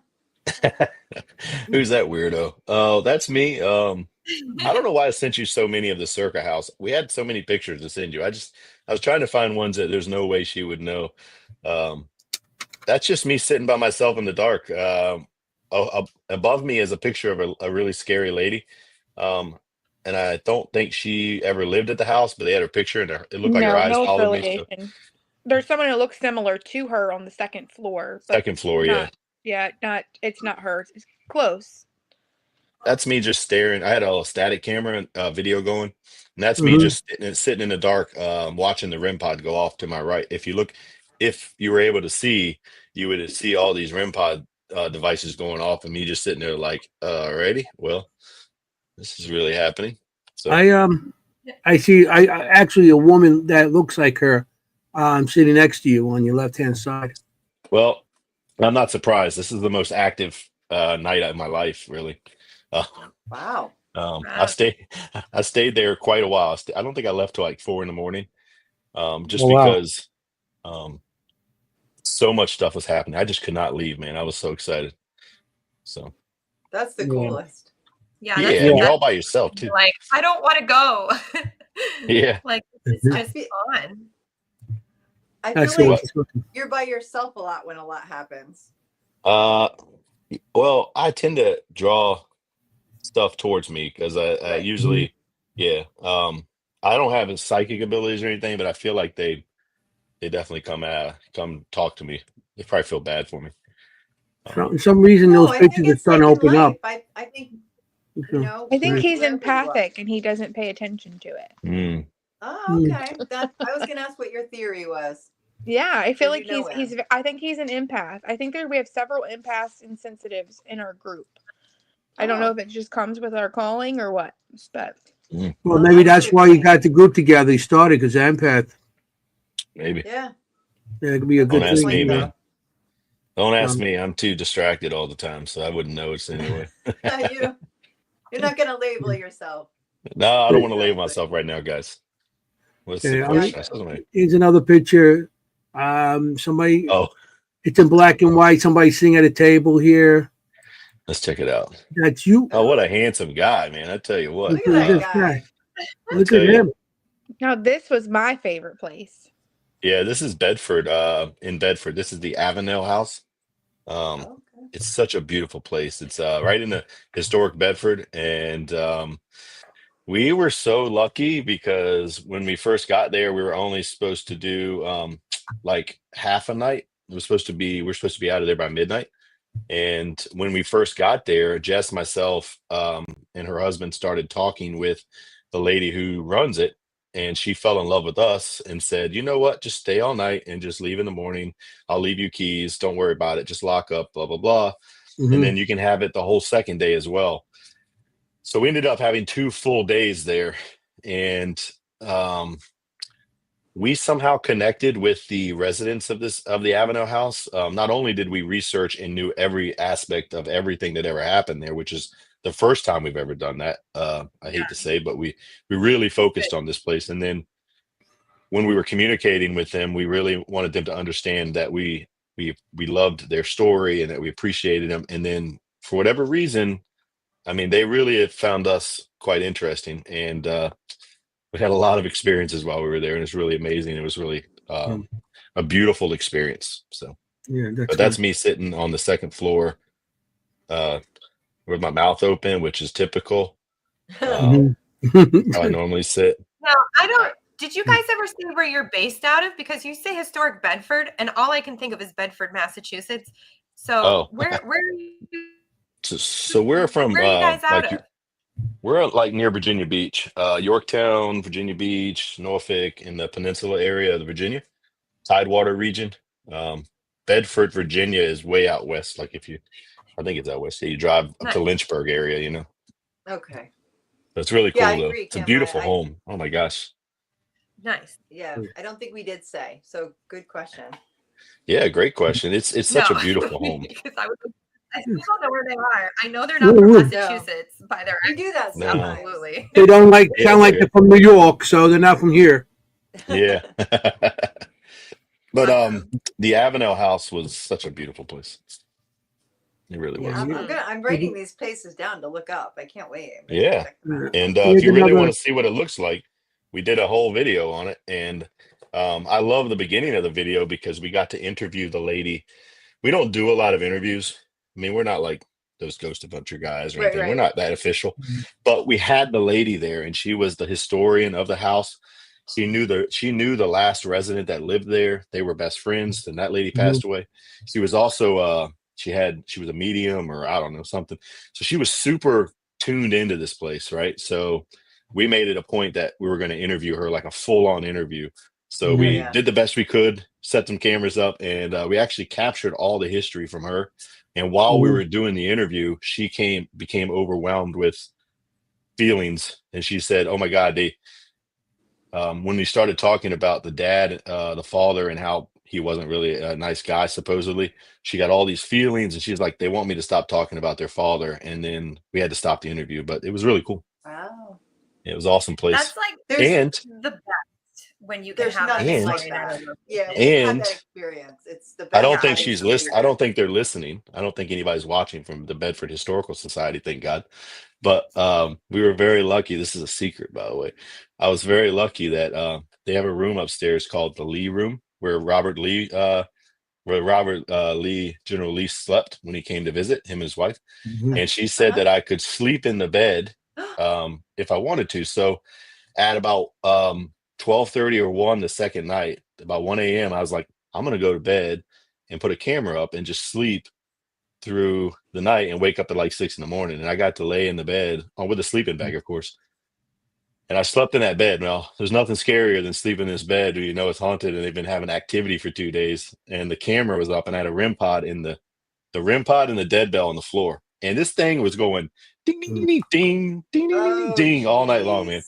Who's that weirdo? Oh, that's me. I don't know why I sent you so many of the Circa house. We had so many pictures to send you. I was trying to find ones that there's no way she would know. Um, that's just me sitting by myself in the dark. above me is a picture of a really scary lady. And I don't think she ever lived at the house, but they had her picture and it looked like her No, eyes no followed me. So affiliation. There's someone who looks similar to her on the second floor, but second floor, yeah. it's not her. It's close. That's me just staring. I had a static camera and video going, and that's me Mhm. just sitting in the dark, watching the REM pod go off to my right. If you were able to see, you would see all these REM pod devices going off, and me just sitting there like, ready? Well, this is really happening. So I see. I actually a woman that looks like her, sitting next to you on your left hand side. well, I'm not surprised. This is the most active night of my life, really. Uh, Wow. I Wow. stayed there quite a while. I don't think I left till like 4 a.m. Just Oh wow! because um, so much stuff was happening. I just could not leave, man. I was so excited. So That's the Yeah. coolest. Yeah, yeah, that's and you're that's all by yourself too. like I don't want to go. Yeah. Like this is I just feel, fun. I That's feel what. like you're by yourself a lot when a lot happens. Uh, well, I tend to draw stuff towards me because I Right. usually, yeah. I don't have psychic abilities or anything, but I feel like they definitely come talk to me. They probably feel bad for me. For some reason, No, those I think pictures are it's starting like to in open up. life. I think, So, I think he's wherever you are. empathic and he doesn't pay attention to it. Mm. Oh, okay. I was gonna ask what your theory was. Yeah, I feel Or like you know he's I think he's an empath. I think we have several empaths and sensitives in our group. I don't know if it just comes with our calling or what, but well, maybe that's why you got the group together. You started because empath. Maybe. Yeah. Yeah, it could be a Don't good ask thing. me, You know? man. Don't ask me. I'm too distracted all the time, so I wouldn't notice anyway. You're not gonna label yourself. No, I don't want to label Exactly. myself right now, guys. What's the Yeah, question? Yeah, Something like- Here's another picture. Somebody. Oh, It's in black and white. Somebody sitting at a table here. let's check it out. That's you. Oh, what a handsome guy, man! I tell you what. Look at that This guy. Look tell at you. him. now this was my favorite place. Yeah, this is Bedford. In Bedford, this is the Avenel House. Okay. It's such a beautiful place. It's right in the historic Bedford, and we were so lucky because when we first got there, we were only supposed to do like half a night. We're supposed to be out of there by midnight. And when we first got there, Jess, myself, and her husband started talking with the lady who runs it, and she fell in love with us and said, "You know what? Just stay all night and just leave in the morning. I'll leave you keys. Don't worry about it. Just lock up, blah blah blah, and then you can have it the whole second day as well." So we ended up having 2 full days there, and we somehow connected with the residents of the Avenel house. Not only did we research and knew every aspect of everything that ever happened there, which is the first time we've ever done that. I hate to say, but we really focused on this place. And then when we were communicating with them, we really wanted them to understand that we loved their story and that we appreciated them. And then for whatever reason, I mean, they really have found us quite interesting, and we had a lot of experiences while we were there, and it's really amazing. It was really a beautiful experience. So, Yeah, but that's me sitting on the second floor with my mouth open, which is typical. How I normally sit. Now, I don't. Did you guys ever see where you're based out of? Because you say historic Bedford, and all I can think of is Bedford, Massachusetts. So where are you? So we're from Where are you guys out of? we're like near Virginia Beach, Yorktown, Virginia Beach, Norfolk, in the peninsula area of the Virginia Tidewater region. Bedford, Virginia is way out west. Like I think it's out west. Yeah, you drive up to Lynchburg area, you know. Okay. But it's really cool Yeah, I though. agree, It's a Kim. beautiful home. Oh my gosh. Nice. Yeah, I don't think we did say. So good question. Yeah, great question. It's such a beautiful home. Because I still don't know where they are. I know they're not from Massachusetts by their We do that No. sometimes. absolutely. They don't Yeah, sound like they're from New York, so they're not from here. Yeah. But the Avenel house was such a beautiful place. It really was. Yeah, I'm writing these places down to look up. I can't wait. Yeah. Check them out. And if you really want to see what it looks like, we did a whole video on it. And I love the beginning of the video because we got to interview the lady. We don't do a lot of interviews. I mean, we're not like those Ghost Adventure guys or Right, anything. We're right. not that official, but we had the lady there, and she was the historian of the house. She knew the last resident that lived there. They were best friends, and that lady passed away. She was also she was a medium, or I don't know, something. So she was super tuned into this place, right? So we made it a point that we were going to interview her, like a full-on interview. So we Yeah. did the best we could, set some cameras up, and we actually captured all the history from her. And while we were doing the interview, she became overwhelmed with feelings, and she said, "Oh my God, when we started talking about the dad, the father, and how he wasn't really a nice guy, supposedly, she got all these feelings, and she's like, they want me to stop talking about their father." And then we had to stop the interview, but it was really cool. Wow. It was an awesome place. That's like And the best when you can There's have nothing And- like historian at that. a location. Yeah, when you have And that experience, it's the best. I don't Yeah, think it's she's so listening. I weird. don't think they're listening. I don't think anybody's watching from the Bedford Historical Society, thank God. But we were very lucky. This is a secret, by the way. I was very lucky that they have a room upstairs called the Lee Room, where General Lee slept when he came to visit, him and his wife. And she said that I could sleep in the bed if I wanted to. So at about 12:30 or 1 the second night, about 1 a.m., I was like, I'm going to go to bed and put a camera up and just sleep through the night and wake up at like 6 in the morning. And I got to lay in the bed with a sleeping bag, of course. And I slept in that bed. Now, there's nothing scarier than sleeping in this bed where you know it's haunted and they've been having activity for 2 days. And the camera was up, and I had a REM pod in the REM pod and the dead bell on the floor. And this thing was going ding, ding, ding, ding, ding, ding, ding, ding all night long, man.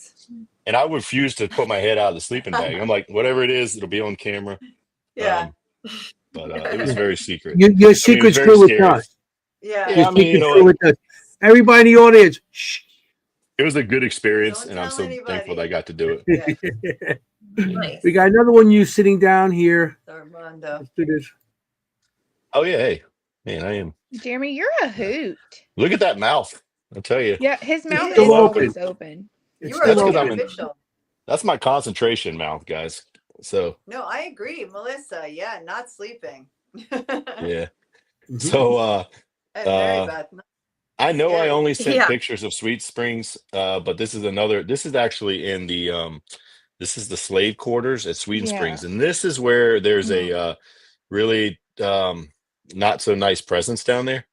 And I refused to put my head out of the sleeping bag. I'm like, whatever it is, it'll be on camera. Yeah. But it was very secret. Your secret's very true with scary. us. Yeah. Yeah, Your I mean, you secret's know true what? with us. Everybody in the audience, shh. It was a good experience, Don't and I'm tell so anybody. thankful that I got to do it. Yeah. Nice. We got another one you sitting down here. Armando. Let's do this. Oh yeah, hey, man, I am. Jeremy, you're a hoot. Look at that mouth. I'll tell you. Yeah, his mouth still is open. always open. It's You are still That's 'cause looking I'm open. official. That's my concentration mouth, guys. So No, I agree, Melissa. Yeah, not sleeping. yeah. Mhm. So And Mary uh, Beth. I know I Scary. only sent Yeah. pictures of Sweet Springs, but this is actually in the this is the slave quarters at Sweden Yeah. Springs, and this is where there's a really not so nice presence down there.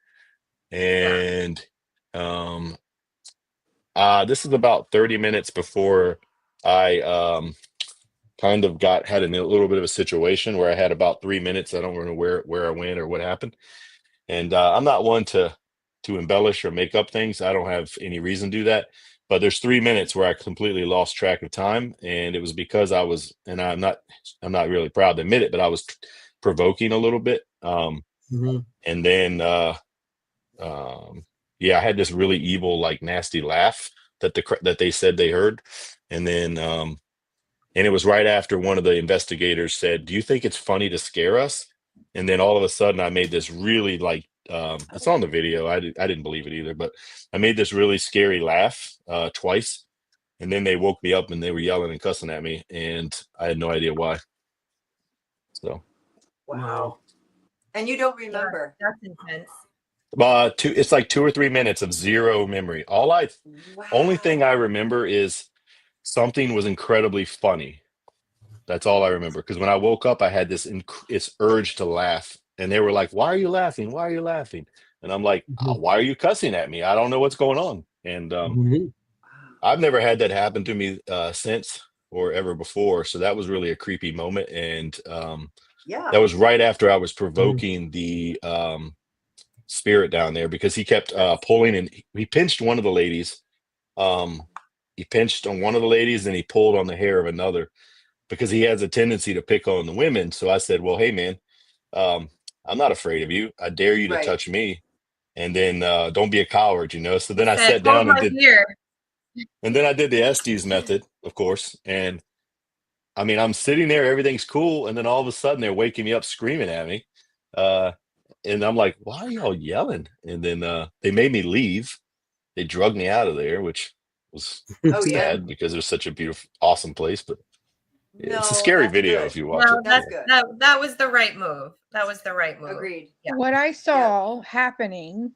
And this is about 30 minutes before I kind of had a little bit of a situation where I had about 3 minutes. I don't know where I went or what happened. And I'm not one to embellish or make up things. I don't have any reason to do that. But there's 3 minutes where I completely lost track of time, and it was because and I'm not really proud to admit it, but I was provoking a little bit. Mhm. And then yeah, I had this really evil, like nasty laugh that they said they heard, and then and it was right after one of the investigators said, "Do you think it's funny to scare us?" And then all of a sudden, I made this really like it's on the video. I didn't believe it either, but I made this really scary laugh twice, and then they woke me up and they were yelling and cussing at me, and I had no idea why. So Wow. And you don't remember. That's intense. it's like 2 or 3 minutes of zero memory. Only thing I remember is something was incredibly funny. That's all I remember. Because when I woke up, I had this urge to laugh, and they were like, "Why are you laughing? Why are you laughing?" And I'm like, "Why are you cussing at me? I don't know what's going on." And Mhm. I've never had that happen to me since or ever before. So that was really a creepy moment. And Yeah. that was right after I was provoking the spirit down there, because he kept pulling, and he pinched one of the ladies. He pinched on one of the ladies, and he pulled on the hair of another, because he has a tendency to pick on the women. So I said, "Well, hey man, I'm not afraid of you. I dare you to Right. touch me. And then don't be a coward, you know." So then I Said, sat down "Hold my beer." and then I did the Estes method, of course. And I mean, I'm sitting there, everything's cool, and then all of a sudden they're waking me up screaming at me. And I'm like, "Why are y'all yelling?" And then they made me leave. They drugged me out of there, which was Oh yeah. sad because it was such a beautiful, awesome place. But No, it's a scary that's video good. if you watch Well, it. That's Yeah. good. that was the right move. That was the right move. Agreed. Yeah. What I saw happening,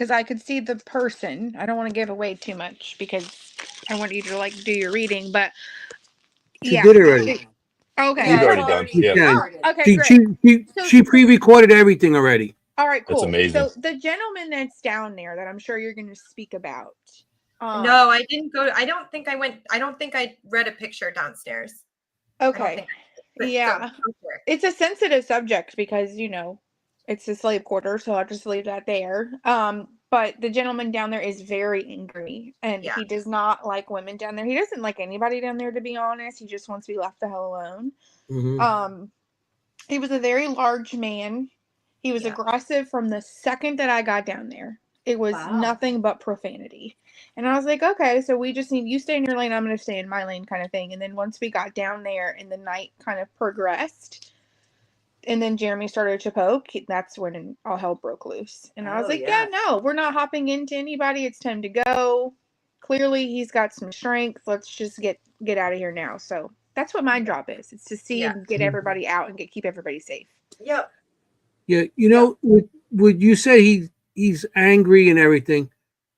because I could see the person. I don't want to give away too much because I want you to like do your reading, but She yeah. did already. Okay. Yeah, She's it's already done. You Yeah, can. recorded. Okay, She great. she So- she pre-recorded everything already. All right, that's cool. amazing. So the gentleman that's down there that I'm sure you're going to speak about. No, I didn't go. I don't think I went. I don't think I read a picture downstairs. I don't Okay. think. But Yeah. go for it. It's a sensitive subject because, it's a slave quarter, so I'll just leave that there. But the gentleman down there is very angry and Yeah. he does not like women down there. He doesn't like anybody down there, to be honest. He just wants to be left the hell alone. Mhm. He was a very large man. He was Yeah. aggressive from the second that I got down there. It was Wow. nothing but profanity. And I was like, okay, so we just need you stay in your lane, I'm going to stay in my lane kind of thing. And then once we got down there and the night kind of progressed, and then Jeremy started to poke, that's when all hell broke loose. And I was Oh, like, yeah. yeah, no, we're not hopping into anybody. It's time to go. Clearly, he's got some strength. Let's just get out of here now. So that's what my job is. It's to see Yeah. and get everybody out and keep everybody safe. Yep. Yeah, would you say he's angry and everything?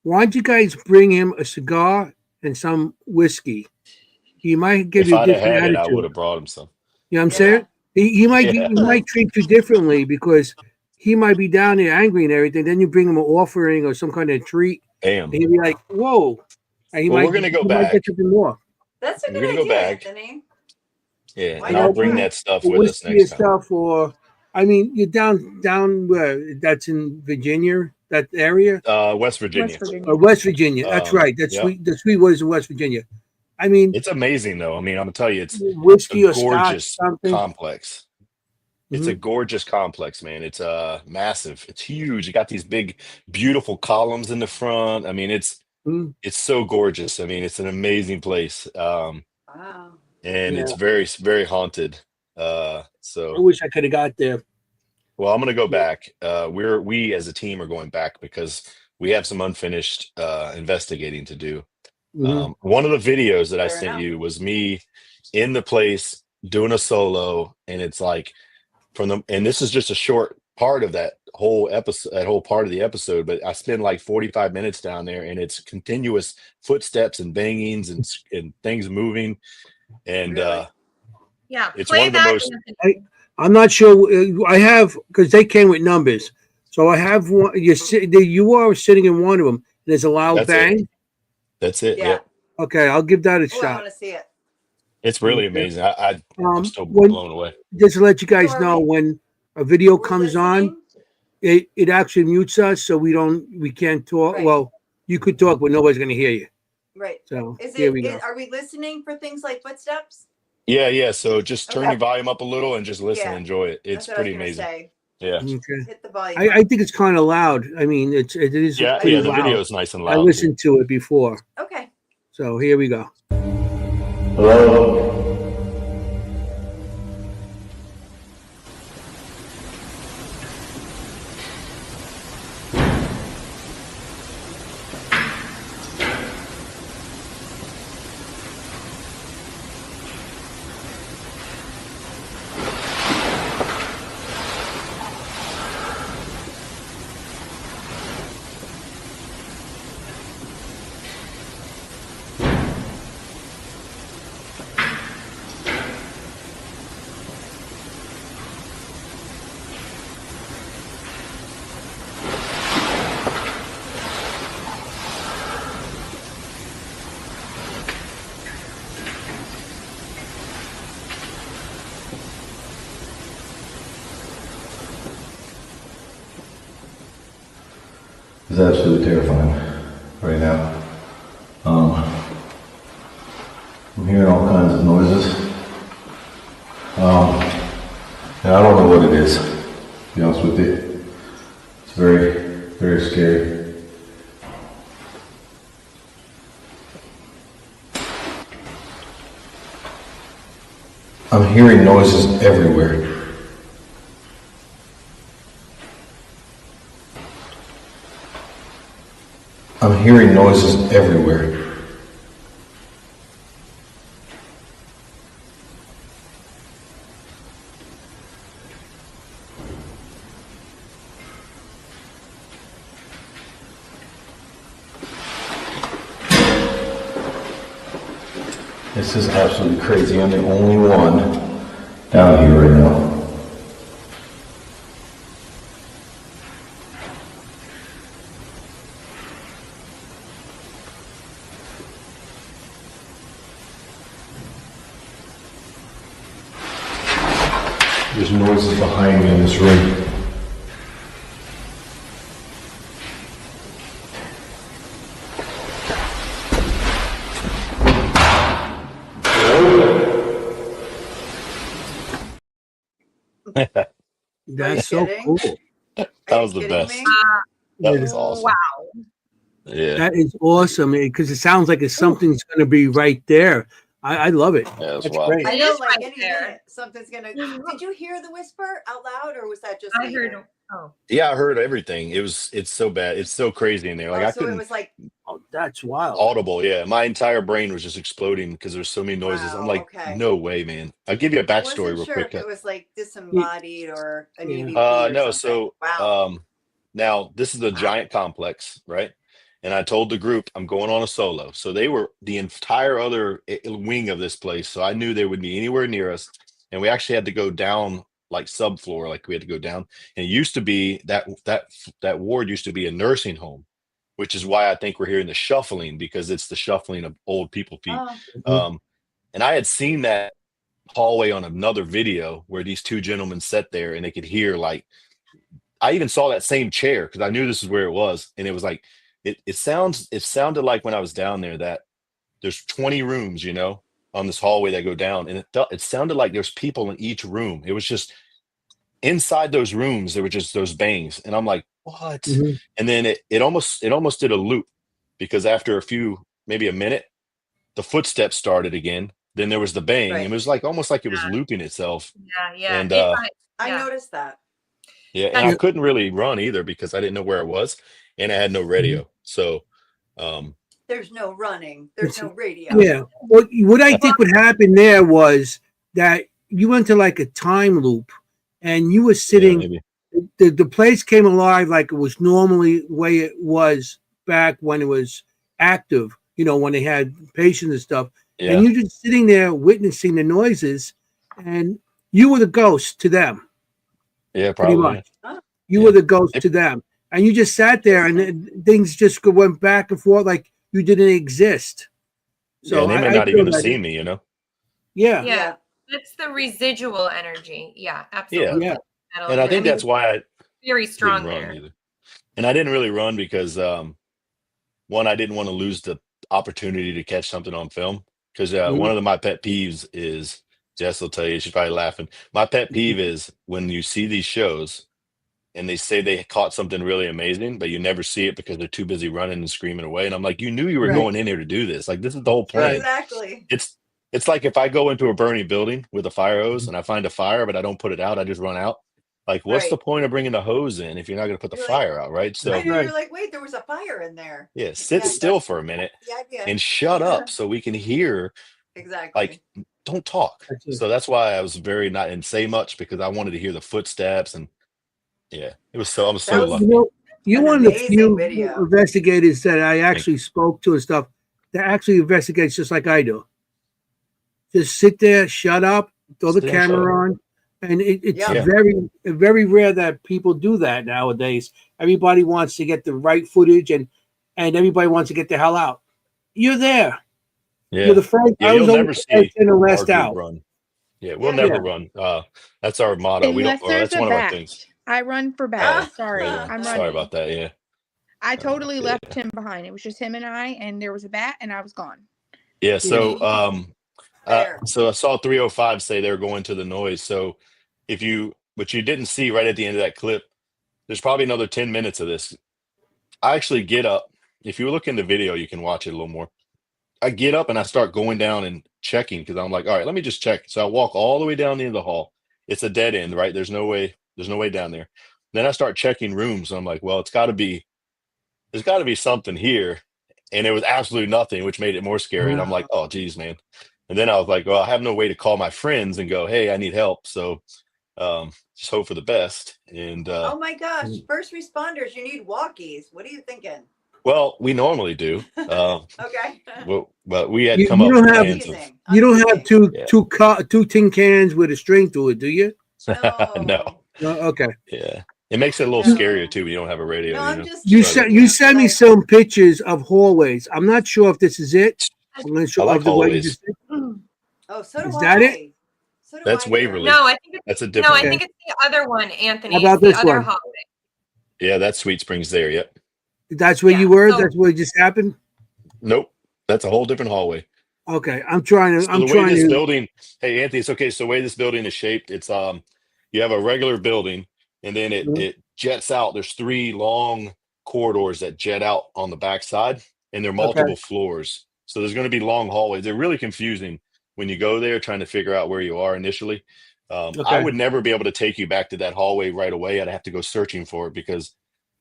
Why don't you guys bring him a cigar and some whiskey? He might give If you a I'd have different had it, I attitude. would have brought him some. You know what I'm Yeah. saying? He might Yeah. he might treat you differently because he might be down there angry and everything. Then you bring him an offering or some kind of treat, Bam. and he'll be like, "Whoa!" And he Well, might we're gonna go he might back. get something more. That's a We're good gonna go idea, back. Anthony. Yeah, Why and I'll not? bring that stuff The with us whiskey next and time. stuff, or I mean, you're down where that's in Virginia, that area, West Virginia. West Virginia. or West Virginia. That's right. That's Yep. the Sweetwater's in West Virginia. I mean, It's amazing though. I mean, I'm gonna tell you, it's a whiskey or scotch, gorgeous something. complex. It's a Mhm. gorgeous complex, man. It's massive. It's huge. You got these big, beautiful columns in the front. I mean, it's Mhm. so gorgeous. I mean, it's an amazing place. Wow. And Yeah. it's very, very haunted. I So wish I could have got there. well, I'm gonna go back. We as a team are going back because we have some unfinished investigating to do. Mhm. One of the videos that I Fair sent enough. you was me in the place doing a solo, and it's like and this is just a short part of that whole episode, that whole part of the episode, but I spend like 45 minutes down there, and it's continuous footsteps and bangings and things moving, and Really? Yeah. it's Play one of the that. most. I'm not sure. I have because they came with numbers, so I have one. You are sitting in one of them. There's a loud That's bang. it. That's it. Yeah. Yep. Okay, I'll give that a Oh, I shot. want to see it. It's really Okay. amazing. I'm still When blown away. just to let you guys So are know, we- when a video We're comes on, listening? it actually mutes us, so we can't talk. Right. Well, you could talk, but nobody's going to hear you. Right. So Is here it? we go. Are we listening for things like footsteps? Yeah. So just turn Okay. your volume up a little and just listen, Yeah. enjoy it. It's That's what pretty I was amazing. gonna say. Yeah. Okay. Hit the volume. I think it's kind of loud. I mean, it is Yeah. pretty The loud. video is nice and I loud too. listened to it before, Okay. so here we go. Hello? It's absolutely terrifying right now. I'm hearing all kinds of noises. And I don't know what it is, to be honest with you. It's very, very scary. I'm hearing noises everywhere. I'm hearing noises everywhere. This is absolutely crazy. I'm the only one down here right now. There's noises behind me in this room. That's so kidding? cool. That Are was you the kidding best. me? That was awesome. Wow. Yeah, That is awesome because it sounds like it's something's going to be right there. I love it. yeah, that's That's wild. great. I It know, is like right any there. minute, something's gonna. Did you hear the whisper out loud, or was that just I me heard. hearing? Oh, Yeah, I heard everything. It's so bad. It's so crazy in there. Like Oh, I so it couldn't was like, Oh, that's wild. audible. Yeah, my entire brain was just exploding because there's so many noises. I'm wow, like, okay. no way, man. I'll give you a I backstory wasn't real sure quick. if it was like Yeah. disembodied or an Yeah. EVP or No, something. so Wow. now this is a Wow. giant complex, right? And I told the group I'm going on a solo. So they were the entire other wing of this place. So I knew they would be anywhere near us. And we actually had to go down like subfloor, like we had to go down. And it used to be that ward used to be a nursing home, which is why I think we're hearing the shuffling because it's the shuffling of old people feet. Oh, Um, and I had seen that hallway on another video where these two gentlemen sat there and they could hear like I even saw that same chair because I knew this is where it was, and it was like it sounded like when I was down there that there's 20 rooms, on this hallway that go down, and it sounded like there's people in each room. It was just inside those rooms there were just those bangs, and I'm like, what? Mhm. And then it almost did a loop because after maybe a minute, the footsteps started again. Then there was the bang, and right. it was like almost like it was looping itself. yeah. And I yeah. noticed that. yeah, and I That's- couldn't really run either because I didn't know where I was, and I had no radio. So, um, There's no running. There's no radio. Yeah. What I think would happen there was that you went to like a time loop and you were yeah, sitting, maybe. the place came alive like it was normally the way it was back when it was active, when they had patients and stuff. And Yeah, you just sitting there witnessing the noises and you were the ghost to them, yeah, pretty probably. Yeah, much. Oh, You yeah. were the ghost They- to them. And you just sat there and things just went back and forth like you didn't exist. yeah, So and they may I not feel even have that. seen me. Yeah. yeah. yeah. That's the residual energy. Yeah, Yeah, absolutely. Yeah. and I think that's why I very strong didn't run there. either. And I didn't really run because one, I didn't want to lose the opportunity to catch something on film. Because one Mhm. of my pet peeves is Jess will tell you, she's probably laughing. My pet peeve is when you see these shows and they say they caught something really amazing, but you never see it because they're too busy running and screaming away. And I'm like, you knew you were Right. going in here to do this. Like, this is the whole plan. Exactly. It's like if I go into a burning building with a fire hose and I find a fire, but I don't put it out, I just run out. Like, what's the Right. point of bringing the hose in if you're not going to put the You're like, fire out, right? I So, That's know. right. You're like, wait, there was a fire in there. yeah, sit Yeah, still that's for a minute the idea. and shut up so we can hear. Exactly. Like, don't talk. That's it. So that's why I was very not and say much because I wanted to hear the footsteps and yeah, it was so I'm so That was lucky. You're an one of the amazing few video. investigators that I actually spoke to and stuff that actually investigates just like I do. Just sit there, shut up, throw the Sit there and shut camera on. And it's Yeah. Yeah. very rare that people do that nowadays. Everybody wants to get the right footage and everybody wants to get the hell out. You're there. Yeah. You're the first. Yeah, I you'll was never always the see first and the our last group out. run. Yeah, we'll Yeah. never Yeah. run. That's our motto. We don't Unless there's that's a one of our bat. things. I run for Oh, bat. Sorry, yeah. I'm Sorry running. about that. Yeah. I totally Yeah. left him behind. It was just him and I, and there was a bat, and I was gone. Yeah. So Fair. so I saw 305 say they're going to the noise. So but you didn't see right at the end of that clip, there's probably another 10 minutes of this. I actually get up. If you look in the video, you can watch it a little more. I get up and I start going down and checking because I'm like, all right, let me just check. So I walk all the way down the end of the hall. It's a dead end, right? There's no way down there. Then I start checking rooms. And I'm like, well, there's got to be something here. And there was absolutely nothing, which made it more scary. And I'm like, oh, geez, man. And then I was like, well, I have no way to call my friends and go, hey, I need help. So just hope for the best. And Oh my gosh. First responders, you need walkies. What are you thinking? Well, we normally do. Okay. But we had You, come you up with don't have plans of you don't have Yeah. two tin cans with a string to it, do you? no. Okay. Yeah. It makes it a little No. scarier too when you don't have a radio, No, you I'm know. just You kidding. sent you sent me some pictures of hallways. I'm not sure if this is it. I'm not I sure like of the way you hallways. just did. Oh, so do Is that it? I. So do That's I, Waverly. No, I think That's a it's, different I one. think it's the other one, Anthony. How about It's the this other one? hallway. Yeah, that's Sweet Springs there. Yep. That's where Yeah, you were. so- That's what just happened. Nope. That's a whole different hallway. Okay, I'm trying So to. I'm the way trying this to. building, hey Anthony, it's okay. So the way this building is shaped, it's you have a regular building, and then it jets out. There's 3 long corridors that jet out on the backside, and they're multiple floors. So there's going to be long hallways. They're really confusing when you go there trying to figure out where you are initially. I Okay. would never be able to take you back to that hallway right away. I'd have to go searching for it because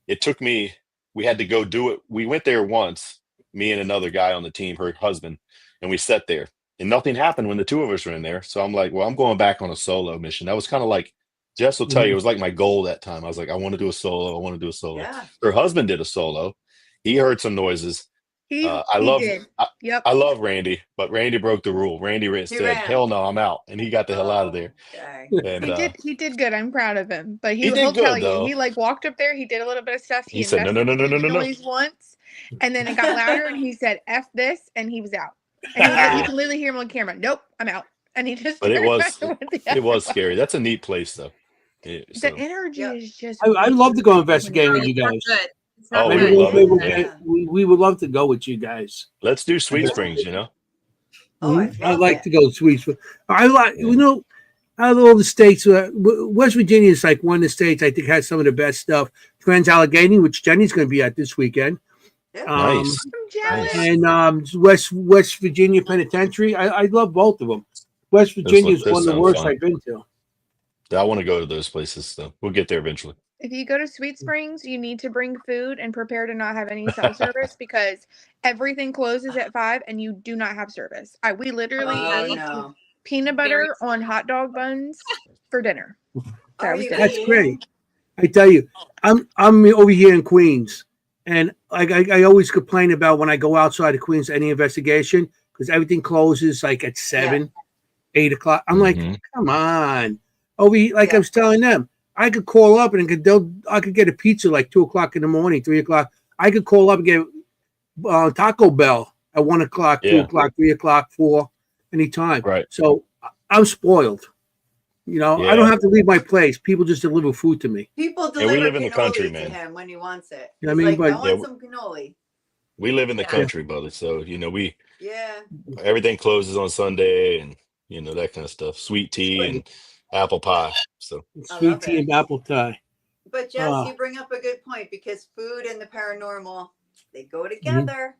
it took me. We had to go do it. We went there once, me and another guy on the team, her husband, and we sat there. And nothing happened when the 2 of us were in there. So I'm like, well, I'm going back on a solo mission. That was kind of like, Jess will tell you, it was like my goal that time. I was like, I want to do a solo. I want to do a solo. Yeah. Her husband did a solo. He heard some noises. He did. Yep. I love Randy, but Randy broke the rule. Randy said, ran. hell no, I'm out. And he got the hell out of there. Okay. And He did good. I'm proud of him. But He did he'll tell good, you, though. he like walked up there, he did a little bit of stuff. He said, no. Noise once, and then it got louder, and he said, "F this," and he was out. And you can literally hear him on camera. Nope, I'm out. And he just. But it turned was back and went the it other was way. scary. That's a neat place though. The energy is just. I'd love to go investigate with you It's not guys. good. It's not Oh, Maybe we good. would love it. we would love to go with you guys. Let's do Sweet Springs, you know. Oh, I'd like to go to Sweet. I like out of all the states, West Virginia is like one of the states I think has some of the best stuff. Trans Allegheny, which Jenny's going to be at this weekend. Nice. I'm jealous. And West Virginia Penitentiary. I love both of them. West Virginia is those one of the sound worst fun. I've been to. I want to go to those places, so we'll get there eventually. If you go to Sweet Springs, you need to bring food and prepare to not have any cell service because everything closes at 5 and you do not have service. We literally ate peanut butter on hot dog buns for dinner. That's great. I tell you, I'm over here in Queens, and I always complain about when I go outside of Queens any investigation because everything closes like at 7, 8 o'clock. I'm like, come on. Over here, like I was telling them, I could call up and I could get a pizza like 2 o'clock in the morning, 3 o'clock. I could call up and get Taco Bell at 1 o'clock, 2 o'clock, 3 o'clock, 4, anytime. Right. So I'm spoiled. You know, I don't have to leave my place. People just deliver food to me. People deliver we live in the cannoli country, to man. him when he wants it. You know He's what I mean? like, But- I want some cannoli. We live in the country, brother. So we Yeah. everything closes on Sunday, and that kind of stuff. Sweet tea and apple pie. So Sweet tea and apple pie. But Jess, you bring up a good point because food and the paranormal, they go together.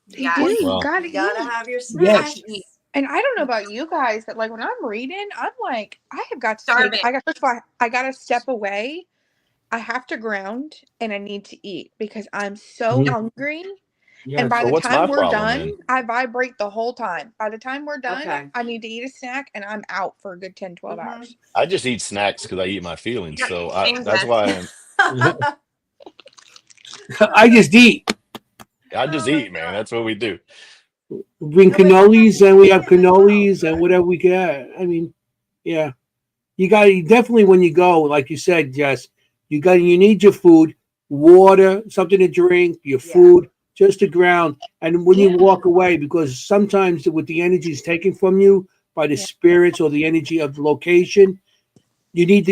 Yeah. You gotta have your snacks. Yes. And I don't know about you guys, but like when I'm reading, I'm like, I have got to Starving. first of all, I got to step away. I have to ground and I need to eat because I'm so hungry. Yes. And by So the what's time my we're problem, done, then? I vibrate the whole time. By the time we're done, Okay. I need to eat a snack and I'm out for a good 10, 12 hours. I just eat snacks because I eat my feelings. So Same that's breath. why I just eat. I just eat, man. That's what we do. Bring cannolis, and we have cannolis and whatever we get. I mean, yeah. You got definitely when you go, like you said, Jess, you need your food, water, something to drink, your food, just to ground. And when you walk away, because sometimes with the energy is taken from you by the spirits or the energy of the location, you need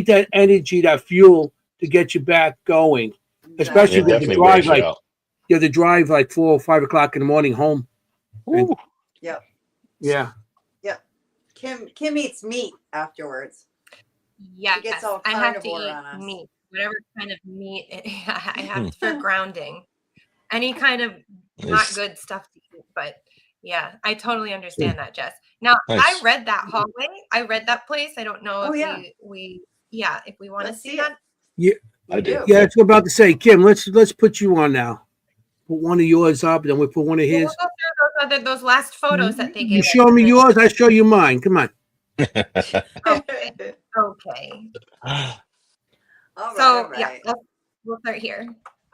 that energy, that fuel to get you back going. Especially It with the definitely drive, wears you out. the drive like 4 or 5 o'clock in the morning home. And- Yep. yeah. Yep. Kim eats meat afterwards. Yes, gets all I have to carnivore eat on us. meat, whatever kind of meat I have for grounding. Any kind of not Nice. good stuff to eat, but yeah, I totally understand that, Jess. Now Nice. I read that hallway. I read that place. I don't know Oh, if yeah. we if we want to Let's see see that. Yeah. I do. Yeah, that's what I'm about to say. Kim, let's put you on now. Put one of yours up, then we put one of We'll his. go through those last photos that they gave You us show and me then- yours, I show you mine. Come on. Okay. All So right. yeah, we'll start here.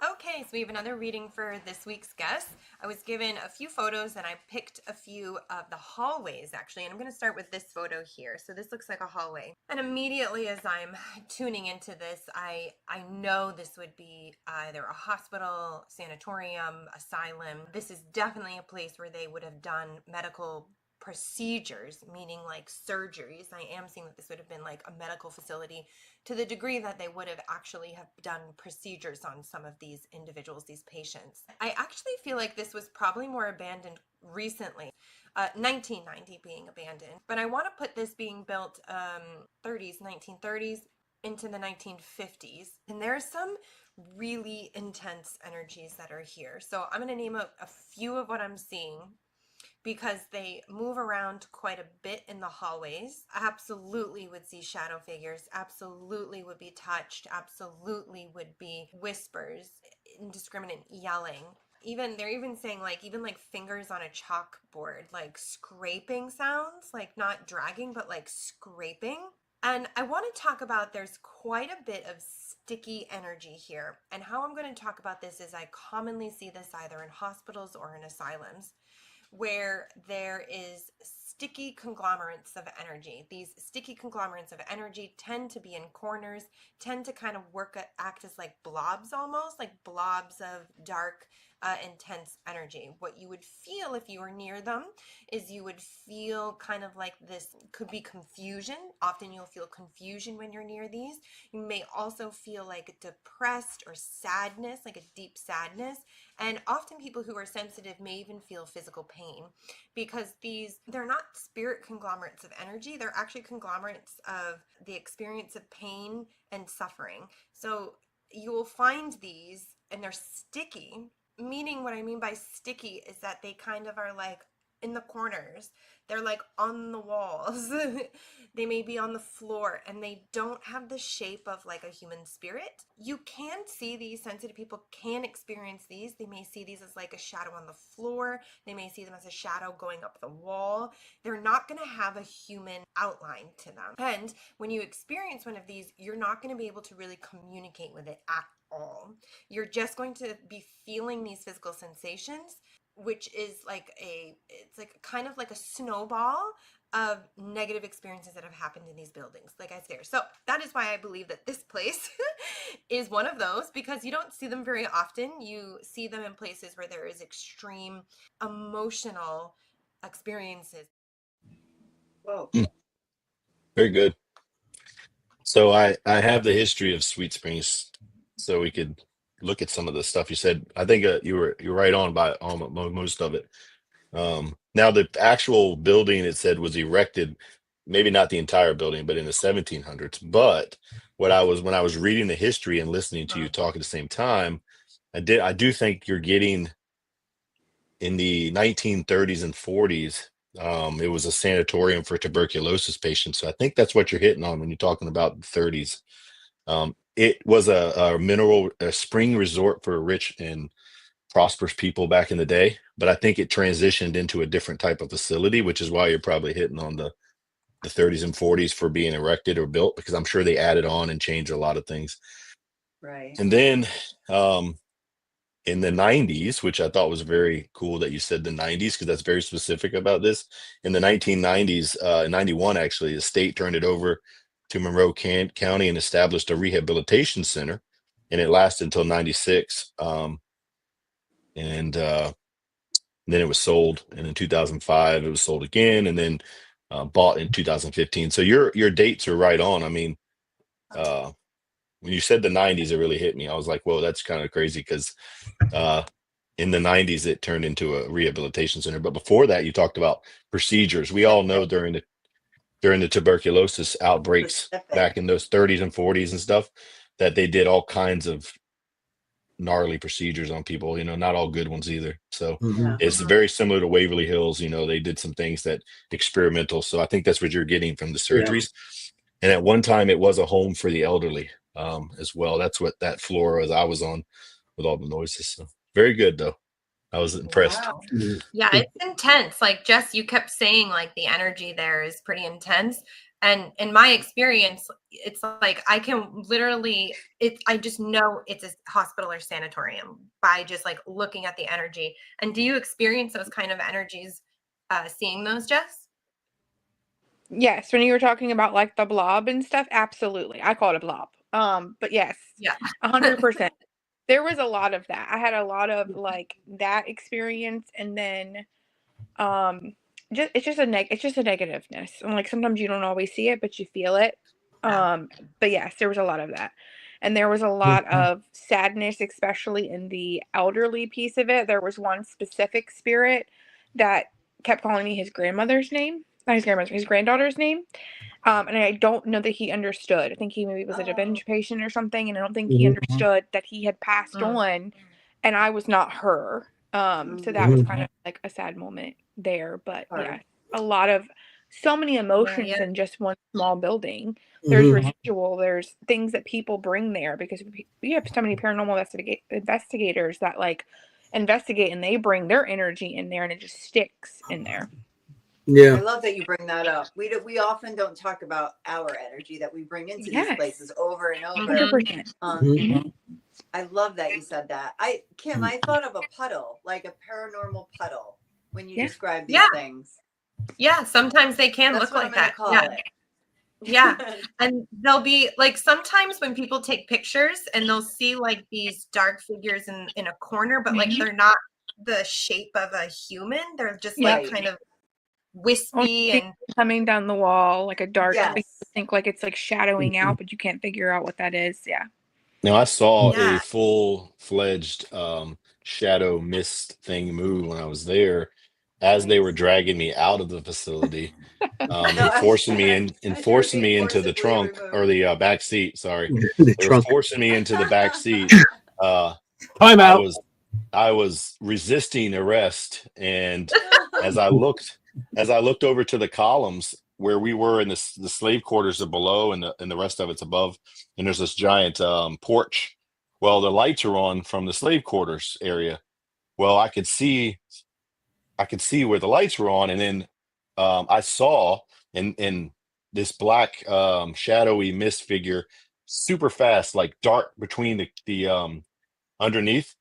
Okay, so we have another reading for this week's guest. I was given a few photos and I picked a few of the hallways actually, and I'm going to start with this photo here. So this looks like a hallway. And immediately as I'm tuning into this, I know this would be either a hospital, sanatorium, asylum. This is definitely a place where they would have done medical procedures, meaning like surgeries. I am seeing that this would have been like a medical facility to the degree that they would have actually have done procedures on some of these individuals, these patients. I actually feel like this was probably more abandoned recently, 1990 being abandoned, but I want to put this being built 1930s into the 1950s, and there's some really intense energies that are here. So I'm going to name a few of what I'm seeing, because they move around quite a bit in the hallways. Absolutely would see shadow figures, absolutely would be touched, absolutely would be whispers, indiscriminate yelling. They're even saying even like fingers on a chalkboard, like scraping sounds, like not dragging, but like scraping. And I want to talk about, there's quite a bit of sticky energy here. And how I'm going to talk about this is I commonly see this either in hospitals or in asylums, where there is sticky conglomerates of energy. These sticky conglomerates of energy tend to be in corners, tend to kind of act as like blobs, almost like blobs of dark, intense energy. What you would feel if you were near them is you would feel kind of like this could be confusion. Often you'll feel confusion when you're near these. You may also feel like depressed or sadness, like a deep sadness. And often people who are sensitive may even feel physical pain, because they're not spirit conglomerates of energy. They're actually conglomerates of the experience of pain and suffering. So you will find these and they're sticky, meaning what I mean by sticky is that they kind of are like in the corners. They're like on the walls. They may be on the floor, and they don't have the shape of like a human spirit. You can see these, sensitive people can experience these. They may see these as like a shadow on the floor. They may see them as a shadow going up the wall. They're not going to have a human outline to them. And when you experience one of these, you're not going to be able to really communicate with it at all. You're just going to be feeling these physical sensations, which is it's like kind of like a snowball of negative experiences that have happened in these buildings, like I said. So that is why I believe that this place is one of those, because you don't see them very often. You see them in places where there is extreme emotional experiences. Whoa. Very good. So I have the history of Sweet Springs, so we could look at some of the stuff you said. I think you're right on by most of it. Now the actual building, it said, was erected, maybe not the entire building, but in the 1700s. But when I was reading the history and listening to you talk at the same time, I do think you're getting in the 1930s and 40s. It was a sanatorium for tuberculosis patients. So I think that's what you're hitting on when you're talking about the 30s. It was a spring resort for rich and prosperous people back in the day, but I think it transitioned into a different type of facility, which is why you're probably hitting on the 30s and 40s for being erected or built, because I'm sure they added on and changed a lot of things. Right. And then in the 90s, which I thought was very cool that you said the 90s, because that's very specific about this. In the 1990s, 91 actually, the state turned it over to Monroe County and established a rehabilitation center, and it lasted until 96. And then it was sold, and in 2005 it was sold again, and then bought in 2015. So your dates are right on. I mean, when you said the 90s, it really hit me. I was like, whoa, that's kind of crazy, because in the 90s it turned into a rehabilitation center. But before that, you talked about procedures. We all know during the tuberculosis outbreaks back in those 30s and 40s and stuff, that they did all kinds of gnarly procedures on people, not all good ones either. So it's very similar to Waverly Hills. They did some things that experimental. So I think that's what you're getting from the surgeries. And at one time it was a home for the elderly as well. That's what that floor was I was on, with all the noises. So very good though. I was impressed. Wow. Yeah, it's intense. Like Jess, you kept saying like the energy there is pretty intense. And in my experience, it's like I can literally, I just know it's a hospital or sanatorium by just like looking at the energy. And do you experience those kind of energies, seeing those, Jess? Yes, when you were talking about like the blob and stuff, absolutely. I call it a blob. But yes, Yeah. 100%. There was a lot of that. I had a lot of like that experience, and then it's just a negativeness. And like sometimes you don't always see it, but you feel it. But yes, there was a lot of that. And there was a lot of sadness, especially in the elderly piece of it. There was one specific spirit that kept calling me his grandmother's name. Not his grandmother, his granddaughter's name. And I don't know that he understood. I think he maybe was a dementia patient or something, and I don't think he understood that he had passed on, and I was not her. So that was kind of like a sad moment there. But yeah, a lot of so many emotions in just one small building. There's residual. There's things that people bring there because we have so many paranormal investigators that like investigate, and they bring their energy in there, and it just sticks in there. I love that you bring that up. We often don't talk about our energy that we bring into these places over and over. 100%. I love that you said that. Kimm, I thought of a puddle, like a paranormal puddle, when you describe these things. Yeah, sometimes they can That's look what like I'm that. gonna call it. Yeah. And they'll be like, sometimes when people take pictures and they'll see like these dark figures in a corner, but like they're not the shape of a human. They're just like kind of wispy and coming down the wall like a dark think like it's like shadowing out, but you can't figure out what that is. Now I saw a full-fledged shadow mist thing move when I was there as they were dragging me out of the facility, and forcing me into the trunk or the back seat. Sorry, they were forcing me into the back seat. Time out. I was resisting arrest, and as I looked over to the columns where we were in the slave quarters are below, and the rest of it's above, and there's this giant porch. Well, the lights are on from the slave quarters area. Well, I could see where the lights were on, and then I saw in this black shadowy mist figure, super fast, like dart between the underneath.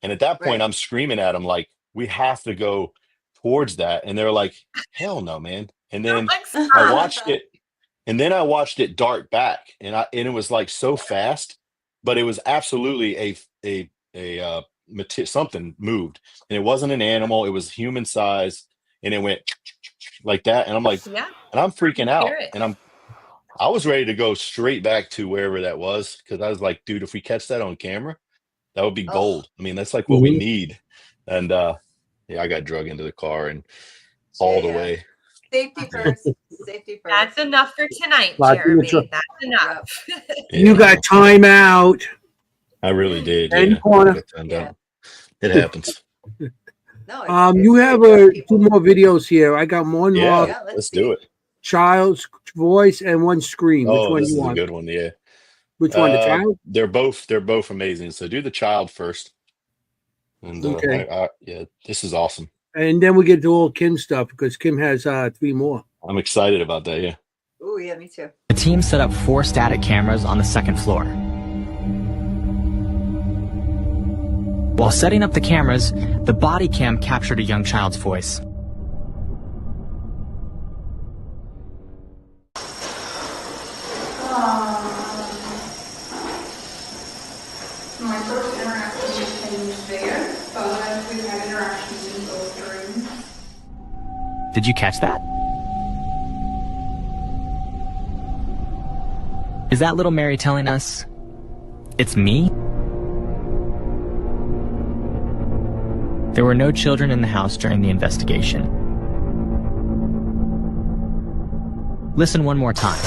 And at that point, I'm screaming at them like, "We have to go towards that." And they're like, "Hell no, man." And then I watched it dart back, and it was like so fast, but it was absolutely something moved, and it wasn't an animal; it was human size, and it went like that. And I'm like, and I'm freaking out, and I was ready to go straight back to wherever that was, because I was like, dude, if we catch that on camera, that would be gold. I mean, that's like what we need. And I got drug into the car and hauled away. Safety first. Safety first. That's enough for tonight, Jeremy. That's enough. You got time out. I really did. Corner. It happens. No, you have two more videos here. I got one more. Yeah, let's do it. Child's voice and one scream. Which one this you is want? a good one. Yeah. Which one? The child? They're both amazing. So do the child first. And this is awesome. And then we get to all Kimm stuff because Kimm has 3 more. I'm excited about that. Yeah. Oh yeah, me too. The team set up 4 static cameras on the 2nd floor. While setting up the cameras, the body cam captured a young child's voice. My first interaction with him was there, but we've had interactions in both rooms. Did you catch that? Is that little Mary telling us it's me? There were no children in the house during the investigation. Listen one more time.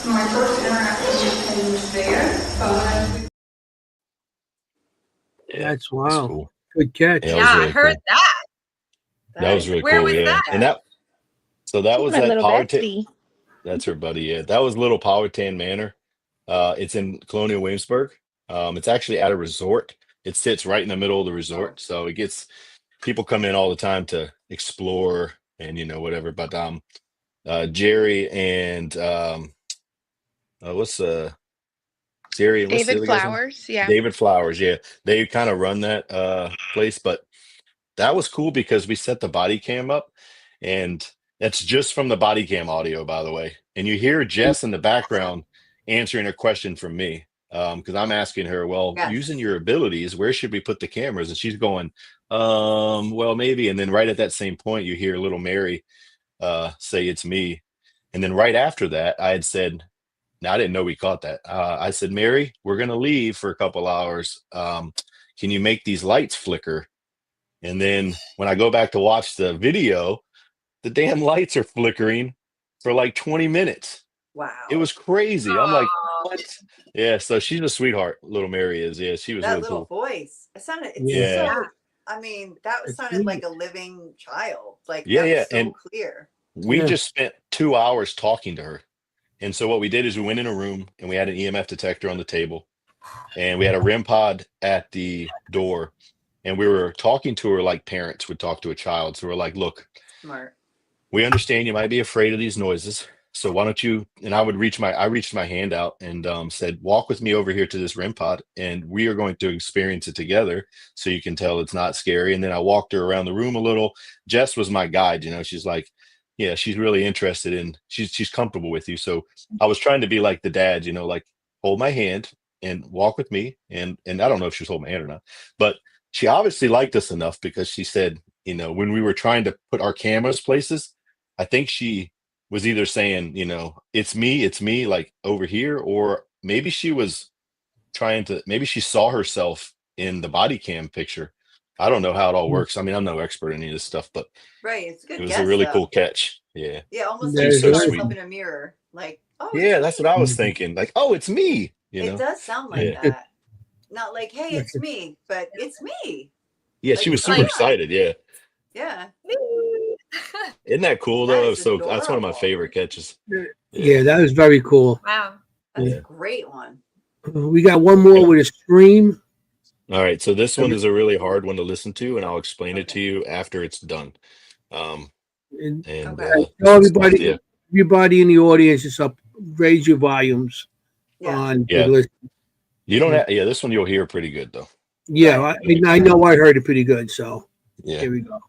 My first interaction with him was there, but That's cool. Good catch. Yeah, I heard that. That was really Where cool. was that? And that was my at little bestie. That's her buddy. Yeah, that was Little Powhatan Manor. It's in Colonial Williamsburg. It's actually at a resort. It sits right in the middle of the resort, so it gets people come in all the time to explore and whatever. But Jerry and what's Jerry and what's the David other guy's name? Flowers. Yeah. David Flowers. Yeah, they kind of run that place, but that was cool because we set the body cam up, and that's just from the body cam audio, by the way. And you hear Jess in the background answering a question from me because I'm asking her, well, Yes. using your abilities, where should we put the cameras? And she's going, well, maybe. And then right at that same point, you hear little Mary say, it's me. And then right after that, I had said, now I didn't know we caught that. I said, Mary, we're going to leave for a couple hours. Can you make these lights flicker? And then when I go back to watch the video, the damn lights are flickering for like 20 minutes. Wow. It was crazy. I'm like, what? Yeah, so she's a sweetheart, little Mary is. Yeah, she was That really little cool. voice. It sounded Yeah. so, I mean, that sounded like a living child. Like Yeah, that yeah. was so And clear. we just spent 2 hours talking to her. And so what we did is we went in a room and we had an EMF detector on the table and we had a REM pod at the door. And we were talking to her like parents would talk to a child. So we're like, look, Smart. we understand you might be afraid of these noises. So why don't you, and I reached my hand out and said, walk with me over here to this REM pod and we are going to experience it together so you can tell it's not scary. And then I walked her around the room a little. Jess was my guide, she's like, yeah, she's really interested in, she's comfortable with you. So I was trying to be like the dad, like hold my hand and walk with me. And I don't know if she was holding my hand or not, but she obviously liked us enough because she said, when we were trying to put our cameras places, I think she was either saying, it's me, like over here, or maybe she was maybe she saw herself in the body cam picture. I don't know how it all works. I mean, I'm no expert in any of this stuff, but right. It's a good it was guess, a really though. cool catch. Yeah. Yeah, almost Yeah, like She's you so saw sweet. yourself in a mirror. Like, oh, Yeah, that's what I was Mhm. thinking. Like, oh, it's me. It does sound like Yeah. that. Not like, hey, it's me, but it's me. Yeah, Like, she was come super on. excited. Yeah. Yeah. Isn't that cool That though? is So that's one of my adorable. favorite catches. Yeah, that was very cool. Wow. That's Yeah. a great one. We got one more with a scream. All right, so this one is a really hard one to listen to, and I'll explain it to you after it's done. And And Okay. this tell one's tough, everybody, yeah, everybody in the audience is up. Raise your volumes Yeah. on Yeah. the list. you don't have, yeah, this one you'll hear pretty good though. Yeah, Right. I know I heard it pretty good. So Yeah. here we go.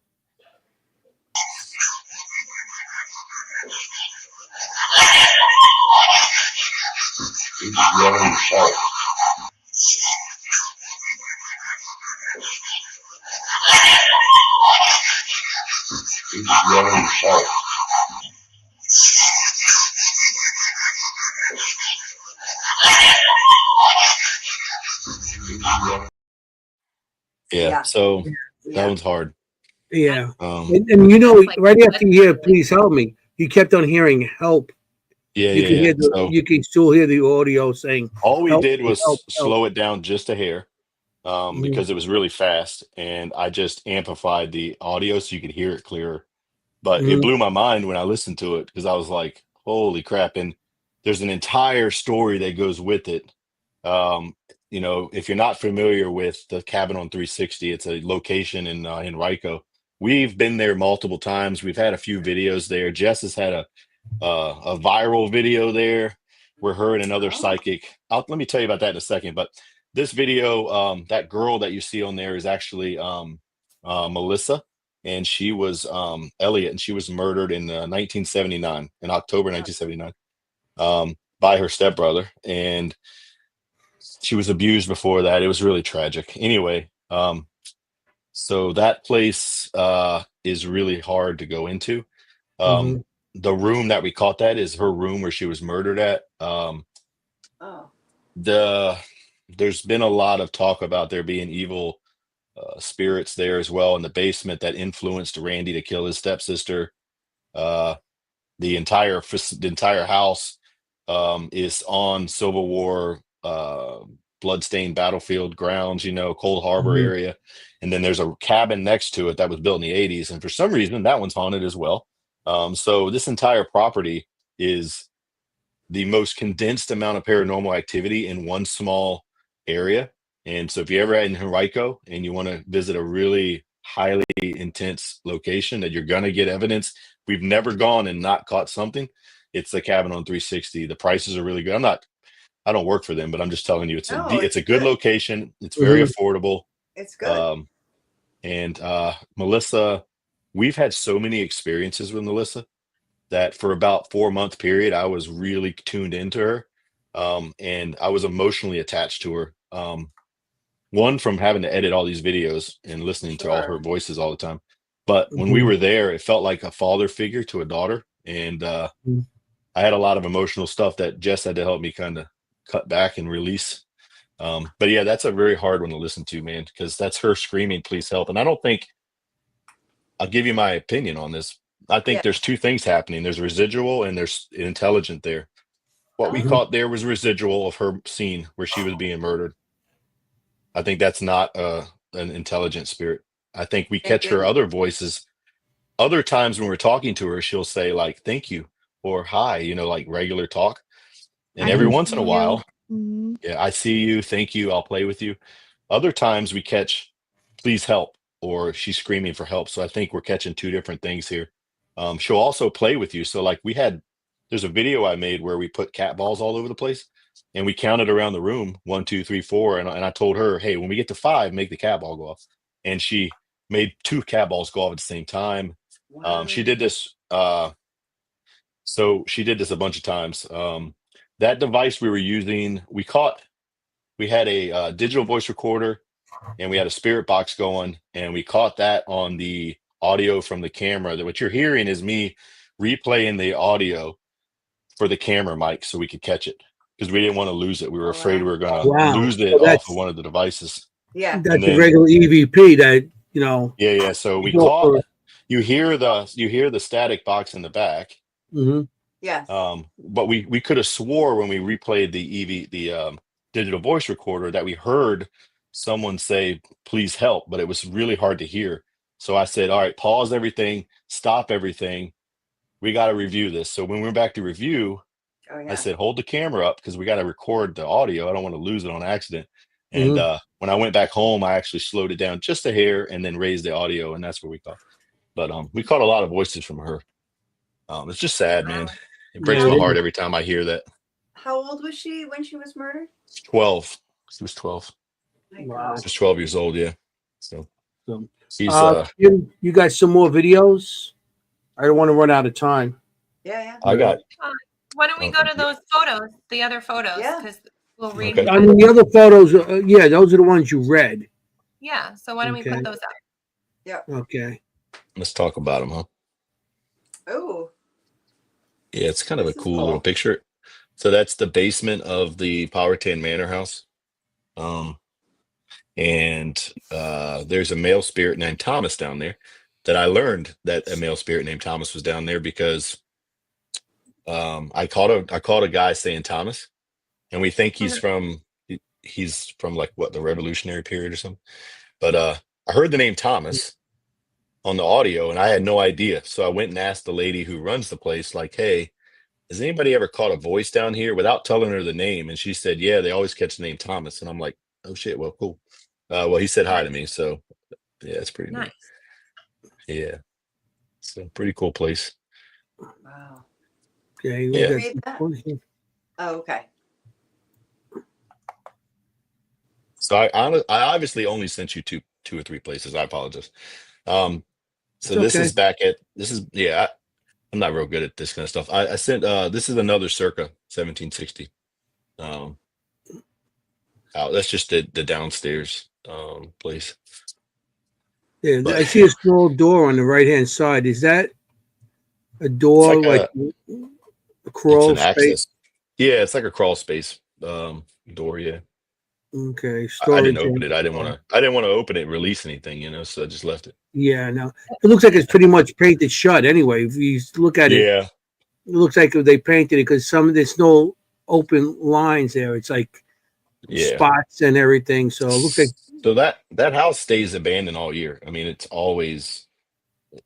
Yeah. Yeah. So that Yeah. one's hard. Yeah, Um, and Like, right after you hear, please help me. You kept on hearing help. yeah, You yeah, can yeah. hear So you can still hear the audio saying all we help did me, was help. slow it down just a hair, Mhm. because it was really fast, and I just amplified the audio so you could hear it clearer. But it Mhm. blew my mind when I listened to it because I was like, holy crap. And there's an entire story that goes with it. If you're not familiar with the Cabin on 360, it's a location in Rico. We've been there multiple times. We've had a few videos there. Jess has had a viral video there where her and another Oh. psychic. Let me tell you about that in a second. But this video, that girl that you see on there is actually Melissa, and she was Elliot, and she was murdered in 1979, in October 1979, by her stepbrother, and she was abused before that. It was really tragic. Anyway, so that place is really hard to go into. Mhm. The room that we caught that is her room where she was murdered at. Oh. There's been a lot of talk about there being evil spirits there as well in the basement that influenced Randy to kill his stepsister. Uh, the entire house is on Civil War bloodstained battlefield grounds, Cold Harbor Mhm. area. And then there's a cabin next to it that was built in the 80s. And for some reason, that one's haunted as well. So this entire property is the most condensed amount of paranormal activity in one small area. And so if you ever in Henrico and you want to visit a really highly intense location that you're gonna get evidence. We've never gone and not caught something. It's the Cabin on 360. The prices are really good. I don't work for them, but I'm just telling you, it's it's a good location. It's very affordable. It's good. And Melissa, we've had so many experiences with Melissa that for about 4-month period, I was really tuned into her. And I was emotionally attached to her. One, from having to edit all these videos and listening to all her voices all the time. But when we were there, it felt like a father figure to a daughter. And I had a lot of emotional stuff that Jess had to help me kind of cut back and release. But yeah, that's a very hard one to listen to, man, because that's her screaming, please help. And I don't think, I'll give you my opinion on this. I think there's two things happening. There's residual and there's intelligent there. What we caught there was residual of her scene where she was being murdered. I think that's not an intelligent spirit. I think we catch her other voices. Other times when we're talking to her, she'll say like, thank you or hi, like regular talk. And every once in a while, I see you, thank you, I'll play with you. Other times we catch, please help, or she's screaming for help. So I think we're catching two different things here. She'll also play with you. So like there's a video I made where we put cat balls all over the place and we counted around the room, 1, 2, 3, 4. And I told her, hey, when we get to 5, make the cat ball go off. And she made 2 cat balls go off at the same time. Wow. She did this. So she did this a bunch of times. That device we were using, we had a digital voice recorder and we had a spirit box going, and we caught that on the audio from the camera. That what you're hearing is me replaying the audio for the camera mic so we could catch it, because we didn't want to lose it. We were afraid we were going to lose it off of one of the devices. Yeah, that's a regular EVP that Yeah. So we caught. You hear the static box in the back. Mm-hmm. Yes. But we could have swore when we replayed the digital voice recorder that we heard someone say, please help, but it was really hard to hear. So I said, all right, pause everything, stop everything. We got to review this. So when we went back to review, I said, hold the camera up because we got to record the audio. I don't want to lose it on accident. And when I went back home, I actually slowed it down just a hair and then raised the audio. And that's where we caught. But we caught a lot of voices from her. It's just sad, man. It breaks my heart every time I hear that. How old was she when she was murdered? 12. She was 12. Wow. She's 12 years old, yeah. So she's you got some more videos? I don't want to run out of time. Yeah. I got. Why don't we go to those photos, the other photos? Because we'll read. I mean, the other photos, those are the ones you read. Yeah. So why don't we put those up? Yeah. Okay. Let's talk about them, huh? Oh. Yeah, it's kind of a cool little picture. So that's the basement of the Powhatan Manor House. And there's a male spirit named Thomas down there that I learned that a male spirit named Thomas was down there because I caught a guy saying Thomas, and we think he's from like the Revolutionary period or something. But I heard the name Thomas on the audio and I had no idea. So I went and asked the lady who runs the place, like, hey, has anybody ever caught a voice down here, without telling her the name? And she said, yeah, they always catch the name Thomas. And I'm like, oh shit, well, cool. Well, he said hi to me. So yeah, it's pretty nice. Neat. Yeah. It's a pretty cool place. Wow. Okay. Yeah. Oh, okay. So I obviously only sent you two or three places. I apologize. So this is I'm not real good at this kind of stuff. I sent this is another circa 1760. That's just the downstairs place. Yeah, but I see a small door on the right hand side. Is that a door, like a crawl space? Access. Yeah, it's like a crawl space door. Yeah. Okay. I didn't open it. I didn't want to open it and release anything, so I just left it. Yeah, no. It looks like it's pretty much painted shut anyway. If you look at it, it looks like they painted it because there's no open lines there. It's like spots and everything. So it looks like that house stays abandoned all year. I mean, it's always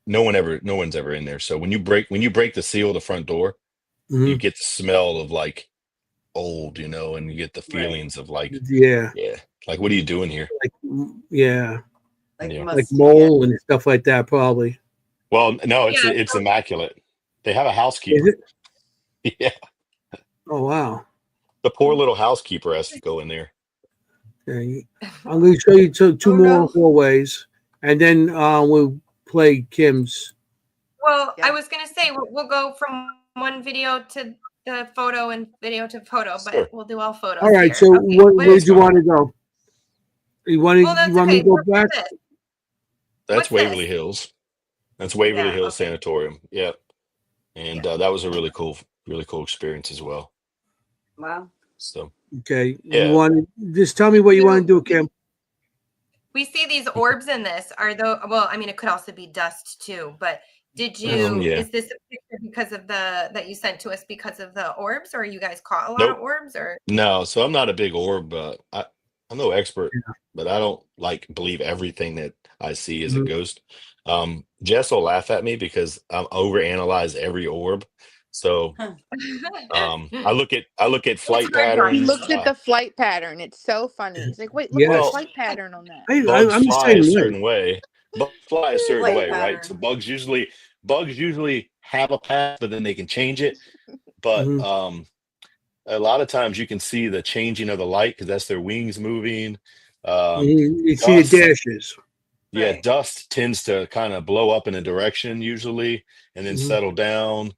no one's ever in there. So when you break the seal of the front door, you get the smell of like old, and you get the feelings of like like, what are you doing here? Like, yeah. Like, Yeah. like mole and stuff like that, probably. Well, no, it's Yeah, it's immaculate. They have a Is housekeeper. it? Yeah, Oh wow. the poor little housekeeper has to go in there. Okay. I'm going to show you two Oh, more no. hallways, and then we'll play Kim's. Well, Yeah. I was gonna say we'll go from one video to the photo and video to photo, but Sure. we'll do all photos. All right. here. So Okay, where what do is you this? want to go? You want Well, that's me okay. to go What's back? this? That's What's Waverly this? Hills. That's Waverly Yeah, Hills okay. Sanatorium. Yeah, and that was a really cool experience as well. Wow. So Okay. You yeah, want to just tell me what you want to do, Kim? We see these orbs in this. Are though? Well, I mean, it could also be dust too. But did you? Yeah. Is this a picture because of that you sent to us because of the orbs, or you guys caught a lot of Nope. orbs, or? No, so I'm not a big orb. I'm no expert, but I don't believe everything that I see is a ghost. Jess will laugh at me because I'm overanalyze every orb. So I look at flight hard not He patterns. looks at the flight pattern. It's so funny. He's like, wait, look at the Yes. flight pattern on that. Bugs I'm the fly a same way. certain way. Bugs fly a certain Flight way, right? So pattern. bugs usually have a path, but then they can change it. But Mhm. a lot of times you can see the changing of the light because that's their wings moving. You see the Dust, dashes. yeah, Right. dust tends to kind of blow up in a direction usually and then Mhm. settle down.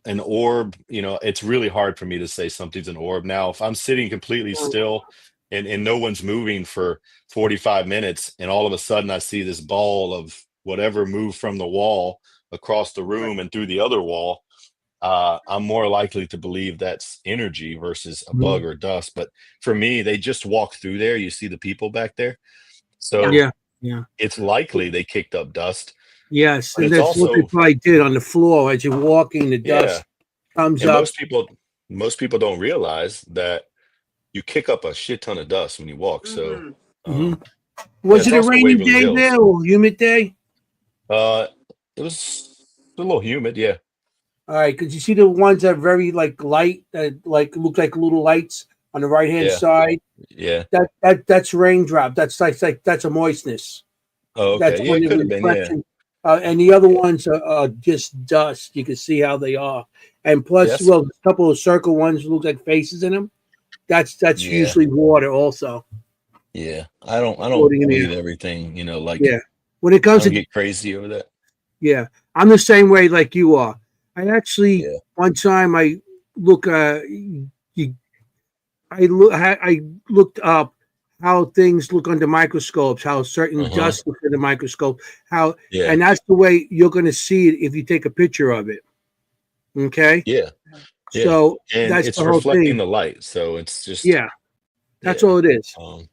An orb, it's really hard for me to say something's an orb. Now, if I'm sitting completely still and no one's moving for 45 minutes, and all of a sudden I see this ball of whatever move from the wall across the room and through the other wall, I'm more likely to believe that's energy versus a bug Mhm. or dust. But for me, they just walk through there. You see the people back there. So Yeah. Yeah. it's likely they kicked up dust, Yes, but and it's that's what they also, probably did on the floor as you're walking. The yeah. dust comes And up. most people don't realize that you kick up a shit ton of dust when you walk. So, Mhm. yeah, Was it's it a also rainy Waverly day Hills. there or humid day? Uh, it was a little humid. Yeah. All right, because you see the ones that are very light, that look like little lights on the right hand Yeah. side. Yeah. That's raindrop. That's that's a moistness. Oh, That's okay. Yeah, when it the could have been. Yeah. reflection. And the other Yeah. ones are just dust. You can see how they are. And Yeah. plus, well, a couple of circle ones look like faces in them. That's Yeah. usually water also Yeah. I don't floating in believe there. everything, Yeah. When it I comes don't to get crazy over that. yeah, I'm the same way like you are. I actually Yeah. one time I look you I looked up how things look under microscopes, how certain Uh-huh. dust looks under the microscope, how Yeah. and that's the way you're going to see it if you take a picture of it. Okay, Yeah. Yeah. so And that's it's the whole reflecting thing. the light. So it's just, Yeah, that's yeah. all it is. Um,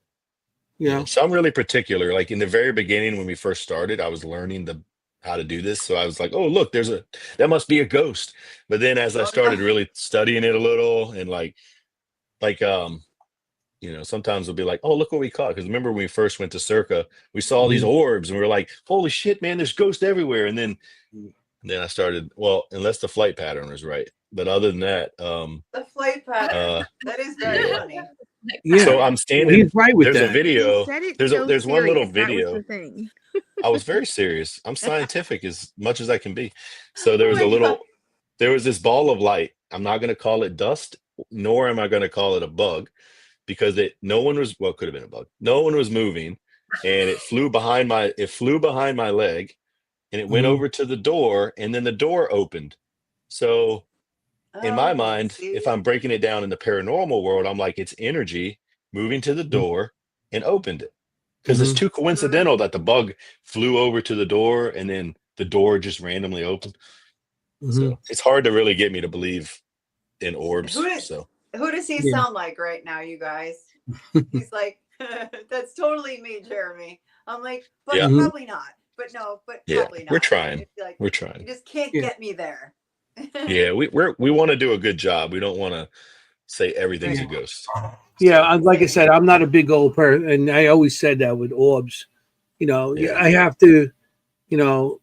You yeah. know. So I'm really particular. Like in the very beginning when we first started, I was learning how to do this. So I was like, oh, look, that must be a ghost. But then as I Oh, no. started really studying it a little and like sometimes we'll be like, oh, look what we caught. Because remember when we first went to Circa, we saw these Mhm. orbs and we were like, holy shit, man, there's ghosts everywhere. And then I started, well, unless the flight pattern was right. But other than that, The flight pattern. That is very yeah. funny. Yeah, So I'm he's standing, right with there's a that. He video, said it there's a so there's one little serious. That was the video. thing. I was very serious. I'm scientific as much as I can be. So Oh my God. there was this ball of light. I'm not gonna call it dust, nor am I gonna call it a bug, because it could have been a bug. No one was moving, and it flew behind my leg, and it went Mhm. over to the door, and then the door opened. So in my Oh, mind, if see? I'm breaking it down in the paranormal world, I'm like, it's energy moving to the door and opened it. Because it's Mhm. too coincidental that the bug flew over to the door and then the door just randomly opened. Mhm. So it's hard to really get me to believe in orbs. Who So does he Yeah. sound like right now, you guys? He's like, that's totally me, Jeremy. I'm like, but yeah, Mhm. probably not. But no, but yeah, probably we're not. trying. It's like We're you trying. just can't Yeah. get me there. Yeah, we want to do a good job. We don't want to say everything's a Right. ghost. Yeah, So like I Same. said, I'm not a big old person, and I always said that with orbs. yeah, I have to, you know,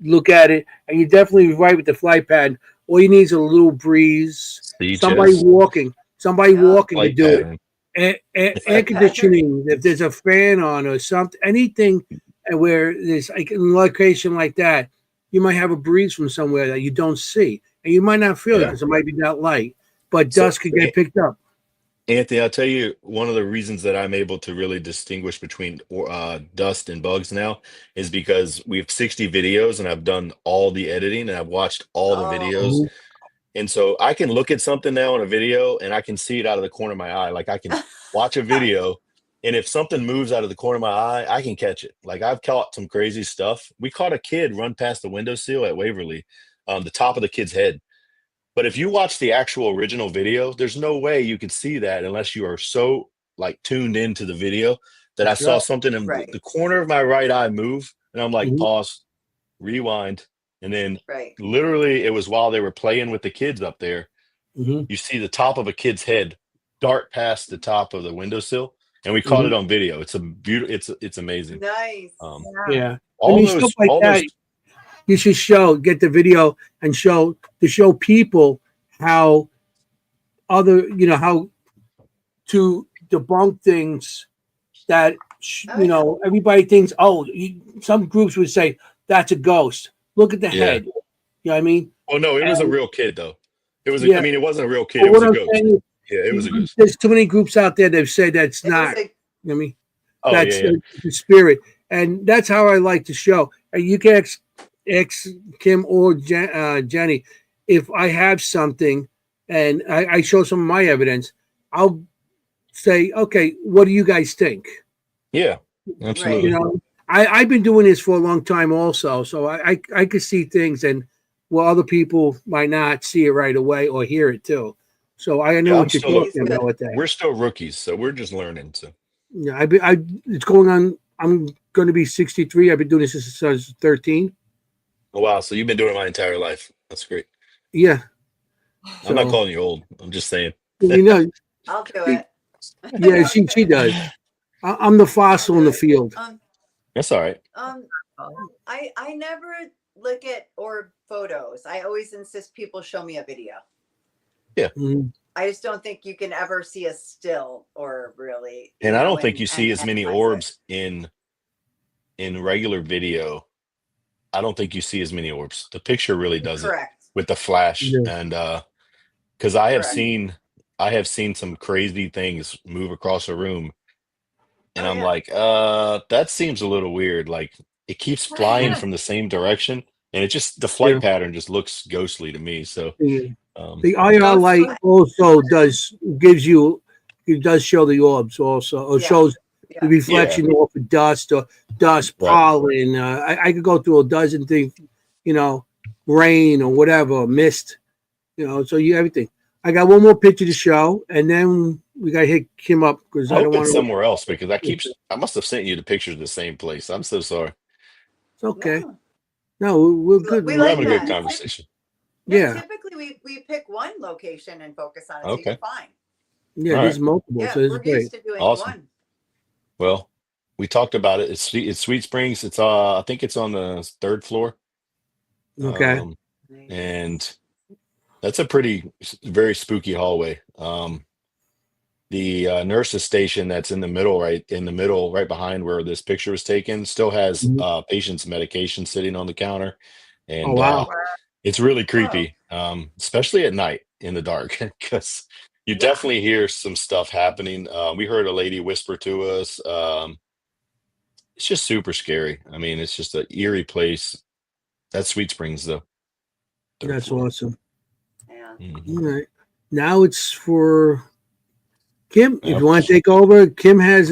look at it, and you're definitely right with the flight pad. All you need is a little breeze, see, Jess, somebody Yeah. walking to flight do it. pattern. air conditioning, if there's a fan on or something, anything where there's like a location like that, you might have a breeze from somewhere that you don't see, and you might not feel it because it might be that light, but dust could get picked up. Anthony, I'll tell you one of the reasons that I'm able to really distinguish between dust and bugs now is because we have 60 videos and I've done all the editing and I've watched all the videos. And so I can look at something now in a video and I can see it out of the corner of my eye. Like I can watch a video and if something moves out of the corner of my eye, I can catch it. Like I've caught some crazy stuff. We caught a kid run past the windowsill at Waverly, the top of the kid's head. But if you watch the actual original video, there's no way you could see that unless you are so like tuned into the video that I saw something in the corner of my right eye move. And I'm like, pause, rewind. And then literally it was while they were playing with the kids up there. You see the top of a kid's head dart past the top of the windowsill. And we caught it on video. It's a beautiful, it's amazing. Nice. Yeah. Stuff like that. You should get the video and show people how how to debunk things that everybody thinks. Some groups would say that's a ghost. Look at the head. You know what I mean? Oh no, it was a real kid though. It was. I mean, it wasn't a real kid. It was a ghost. It was a ghost. There's too many groups out there that say that's not. You know what I mean? That's the spirit, and that's how I like to show. And you can ask Kim or Jenny if I have something and I show some of my evidence. I'll say, okay, what do you guys think? Yeah, absolutely. I've been doing this for a long time also, so I could see things and other people might not see it right away or hear it too. So I know what you're talking about with that. We're still rookies, so we're just learning. So yeah, it's going on. I'm going to be 63. I've been doing this since I was 13. Oh wow! So you've been doing it my entire life. That's great. Yeah. I'm not calling you old. I'm just saying. I'll do it. Yeah, she does. I'm the fossil in the field. That's all right. I never look at orb photos. I always insist people show me a video. Yeah. I just don't think you can ever see a still or really. And I don't think you see as many orbs in regular video. I don't think you see as many orbs. The picture really does it with the flash, and because I have seen some crazy things move across a room, and I'm like, that seems a little weird. Like it keeps flying from the same direction, and the flight pattern just looks ghostly to me. So the IR light also does show the orbs also, or shows the reflection off of dust or pollen. I could go through a dozen things, rain or whatever, mist, so everything. I got one more picture to show, and then we got to hit Kim up because I don't want to somewhere else because I must have sent you the pictures of the same place. I'm so sorry. It's okay. No, we're good. We're having a good conversation. Typically we pick one location and focus on it. So you're fine. Yeah, there's multiple. So it's great. Used to doing one. Well, we talked about it. It's Sweet Springs. It's I think it's on the 3rd floor. Okay. And that's a very spooky hallway. The nurse's station that's in the middle, right behind where this picture was taken, still has patient's medication sitting on the counter. And it's really creepy, especially at night in the dark, because you definitely hear some stuff happening. We heard a lady whisper to us. It's just super scary. I mean, it's just an eerie place. That's Sweet Springs, though. That's awesome. Yeah. All right. Now it's for Kim. If you want to take over, Kim has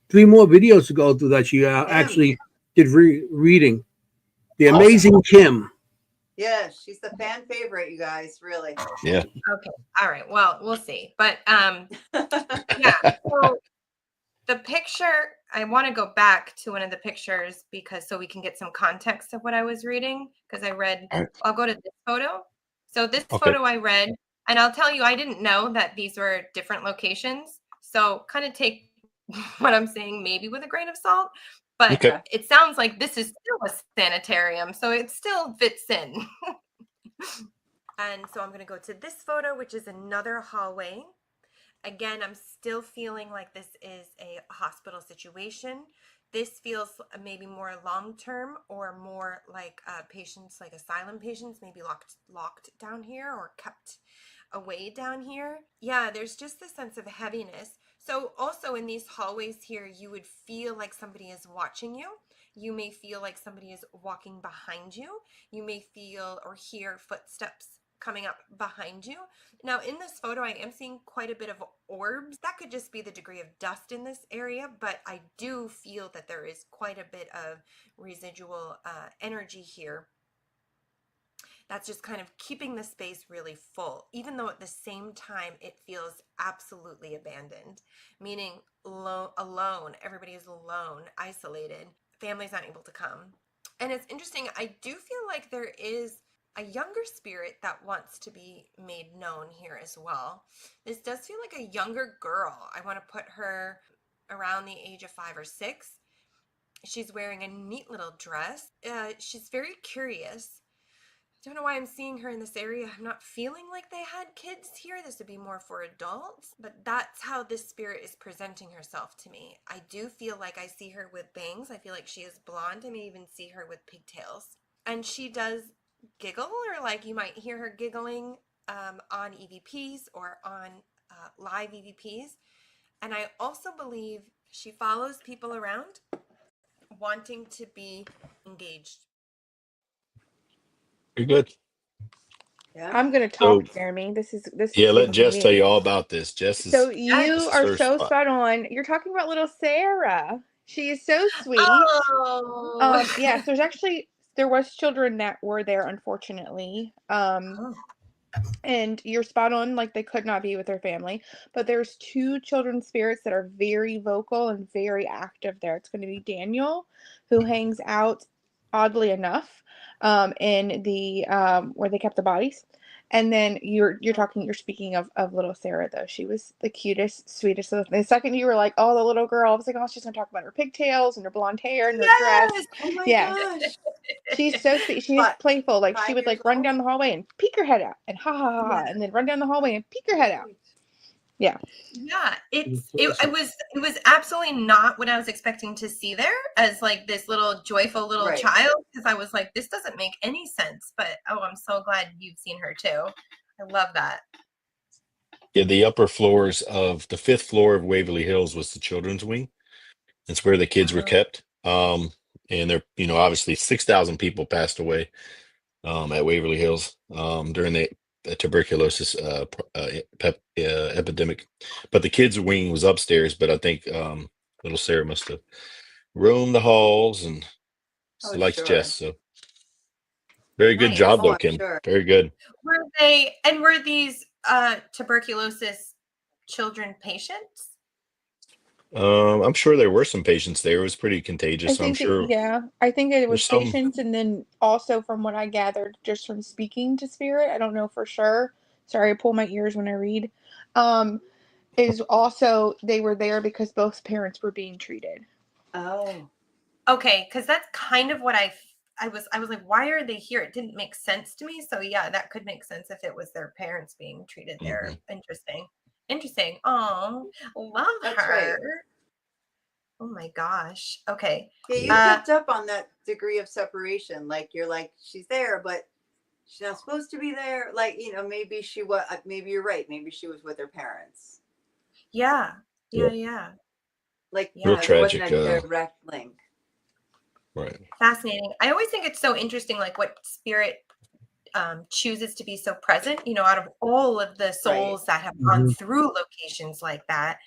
3 more videos to go through that she actually did reading. The Amazing Kim. Yeah, she's the fan favorite, you guys, really. Yeah. Okay. All right. Well, we'll see. But yeah. So the picture, I want to go back to one of the pictures so we can get some context of what I was reading, because I'll go to this photo. So this photo I read, and I'll tell you, I didn't know that these were different locations. So kind of take what I'm saying maybe with a grain of salt. But it sounds like this is still a sanitarium, so it still fits in. And so I'm going to go to this photo, which is another hallway. Again, I'm still feeling like this is a hospital situation. This feels maybe more long-term or more like patients, like asylum patients, maybe locked down here or kept away down here. Yeah, there's just this sense of heaviness. So also in these hallways here, you would feel like somebody is watching you. You may feel like somebody is walking behind you. You may feel or hear footsteps coming up behind you. Now in this photo, I am seeing quite a bit of orbs. That could just be the degree of dust in this area, but I do feel that there is quite a bit of residual energy here. That's just kind of keeping the space really full, even though at the same time it feels absolutely abandoned, meaning alone. Everybody is alone, isolated. Families not able to come. And it's interesting, I do feel like there is a younger spirit that wants to be made known here as well. This does feel like a younger girl. I want to put her around the age of 5 or 6. She's wearing a neat little dress. She's very curious. Don't know why I'm seeing her in this area. I'm not feeling like they had kids here. This would be more for adults, but that's how this spirit is presenting herself to me. I do feel like I see her with bangs. I feel like she is blonde. I may even see her with pigtails. And she does giggle, or like you might hear her giggling on EVPs or on live EVPs. And I also believe she follows people around wanting to be engaged. You're good. Yeah. I'm gonna talk, Jeremy. This is Let Jess me. tell you all about this. Jess is So you are her so spot. spot on. You're talking about little Sarah. She is so sweet. Oh. Yeah, so there was children that were there, unfortunately. And you're spot on, like they could not be with their family. But there's 2 children spirits that are very vocal and very active there. It's going to be Daniel, who hangs out, oddly enough, in the where they kept the bodies. And then you're speaking of little Sarah, though. She was the cutest, sweetest. The second you were like, oh, the little girl, I was like, oh, she's gonna talk about her pigtails and her blonde hair and her dress. Oh my Yeah. gosh. She's so sweet. She's But playful. Like she 5 would years like run old? down the hallway and peek her head out and ha ha ha, ha, and then run down the hallway and peek her head out. Yeah. Yeah, it was absolutely not what I was expecting to see there as like this little joyful little Right. child, because I was like, this doesn't make any sense. But I'm so glad you've seen her too. I love that. Yeah, the upper floors of the 5th floor of Waverly Hills was the children's wing. That's where the kids were kept. And there, obviously 6,000 people passed away at Waverly Hills during the tuberculosis epidemic. But the kids' wing was upstairs. But I think little Sarah must have roamed the halls and likes sure. Jess. So very good Nice. job, though, I'm Kim. sure. Very good. Were these tuberculosis children patients? I'm sure there were some patients there. It was pretty contagious. I'm sure. I think it was There's some. patients, and then also from what I gathered just from speaking to spirit, I don't know for sure. Sorry, I pull my ears when I read. Is also they were there because both parents were being treated. Oh. Okay, because that's kind of what I was like, why are they here? It didn't make sense to me. So yeah, that could make sense if it was their parents being treated there. Interesting. Oh, love That's her. right. Oh my gosh. Okay. Yeah, you picked up on that degree of separation. Like you're like, she's there, but she's not supposed to be there. Like, maybe she was, maybe you're right. Maybe she was with her parents. Yeah. Like, real there tragic. wasn't a direct link. Right. Fascinating. I always think it's so interesting, like what spirit chooses to be so present, out of all of the souls that have gone through locations like that.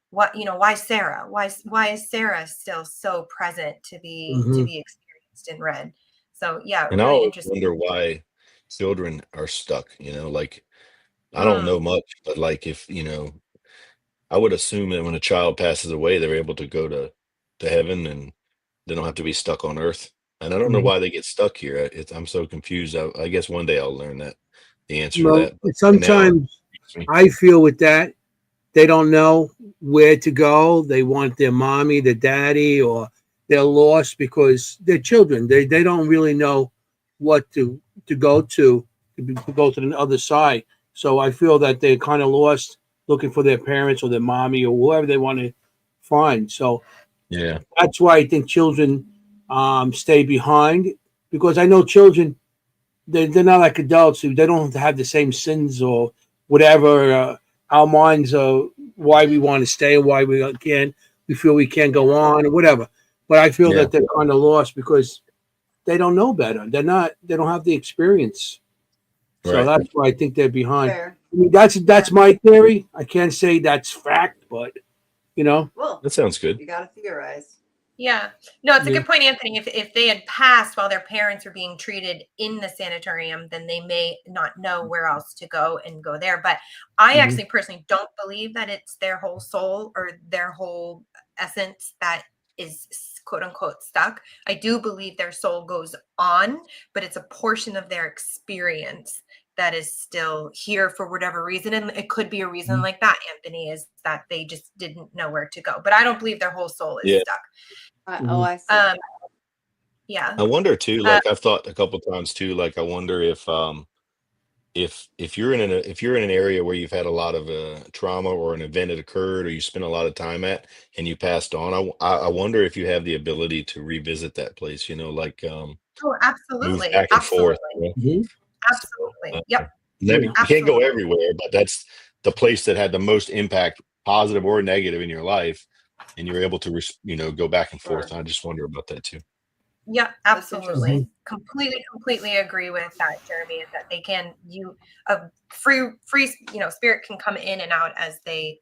Why Sarah? Why is Sarah still so present to be experienced in red? So yeah, And I really always interesting. wonder why children are stuck, like I don't know much, but like if, I would assume that when a child passes away, they're able to go to heaven and they don't have to be stuck on earth. And I don't know why they get stuck here. I'm so confused. I guess one day I'll learn the answer to that. But sometimes I feel with that, they don't know where to go. They want their mommy, their daddy, or they're lost because they're children. They don't really know what to go to go to the other side. So I feel that they're kind of lost looking for their parents or their mommy or whoever they want to find. So Yeah. that's why I think children stay behind, because I know children, they're not like adults. They don't have the same sins or whatever. Our minds are why we want to stay and why we can't. We feel we can't go on or whatever. But I feel Yeah. that they're kind of lost because they don't know better. They don't have the experience. So Right. that's why I think they're behind. Fair. I mean, that's my theory. I can't say that's fact, but Well, That sounds good. you got to theorize. Yeah. No, it's a Yeah. good point, Anthony. If they had passed while their parents were being treated in the sanatorium, then they may not know where else to go and go there. But I Mhm. actually personally don't believe that it's their whole soul or their whole essence that is quote unquote stuck. I do believe their soul goes on, but it's a portion of their experience that is still here for whatever reason. And it could be a reason like that, Anthony, is that they just didn't know where to go. But I don't believe their whole soul is Yeah. stuck. Oh, I see. Yeah. I wonder too, like I've thought a couple times too, like I wonder if you're if you're in an area where you've had a lot of trauma or an event that occurred or you spent a lot of time at and you passed on, I wonder if you have the ability to revisit that place, like Oh, move absolutely. back and forth. Absolutely. Absolutely. Yep. You can't go Absolutely. everywhere, but that's the place that had the most impact, positive or negative, in your life, and you're able to go back and forth. Sure. I just wonder about that too. Yeah, That's absolutely. Completely agree with that, Jeremy, is that they can a free spirit can come in and out as they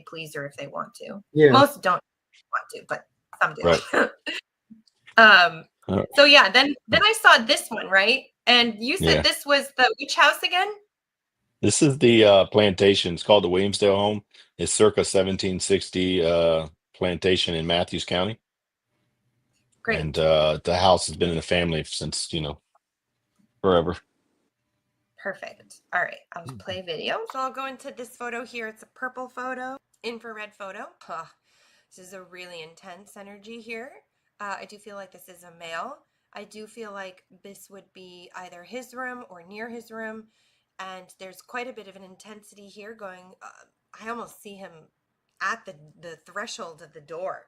please or if they want to. Yeah. Most don't want to, but some do. Right. So yeah, then I saw this one, right? And you said Yeah. this was the which house again? This is the plantation. It's called the Williamsdale home. It's circa 1760 plantation in Matthews County. Great. And the house has been in the family since, forever. Perfect. All right. I'll play video. So I'll go into this photo here. It's a purple photo, infrared photo. This is a really intense energy here. I do feel like this is a male. I do feel like this would be either his room or near his room. And there's quite a bit of an intensity here going. I almost see him at the threshold of the door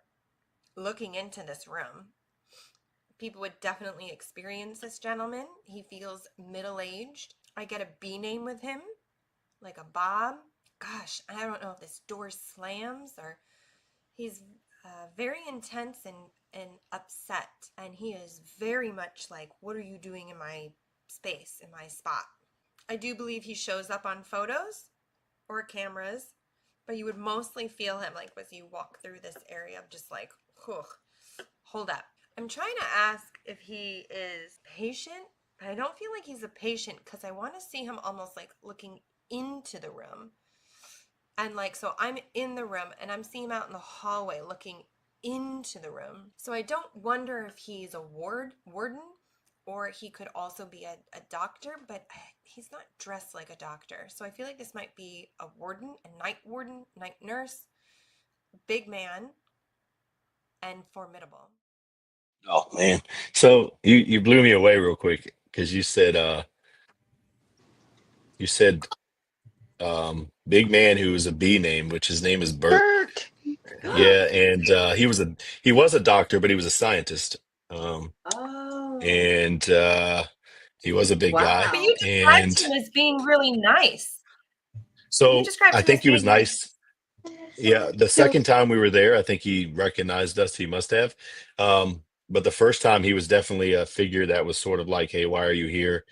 looking into this room. People would definitely experience this gentleman. He feels middle-aged. I get a B name with him, like a Bob. Gosh, I don't know if this door slams or he's very intense and upset. And he is very much like, what are you doing in my space, in my spot? I do believe he shows up on photos or cameras, but you would mostly feel him like as you walk through this area of just like, hold up. I'm trying to ask if he is patient, but I don't feel like he's a patient because I want to see him almost like looking into the room. And like, so I'm in the room and I'm seeing him out in the hallway looking into the room. So I don't wonder if he's a warden or he could also be a doctor, but he's not dressed like a doctor. So I feel like this might be a warden, night nurse, big man, and formidable. Oh man. So you blew me away real quick because you said big man who was a B name, which his name is Bert. Yeah, and he was a doctor, but he was a scientist. Oh. And he was a big guy. But you described him as being really nice. So You described I him think as he was being nice. Yeah, the second time we were there, I think he recognized us. He must have. But the first time, he was definitely a figure that was sort of like, "Hey, why are you here?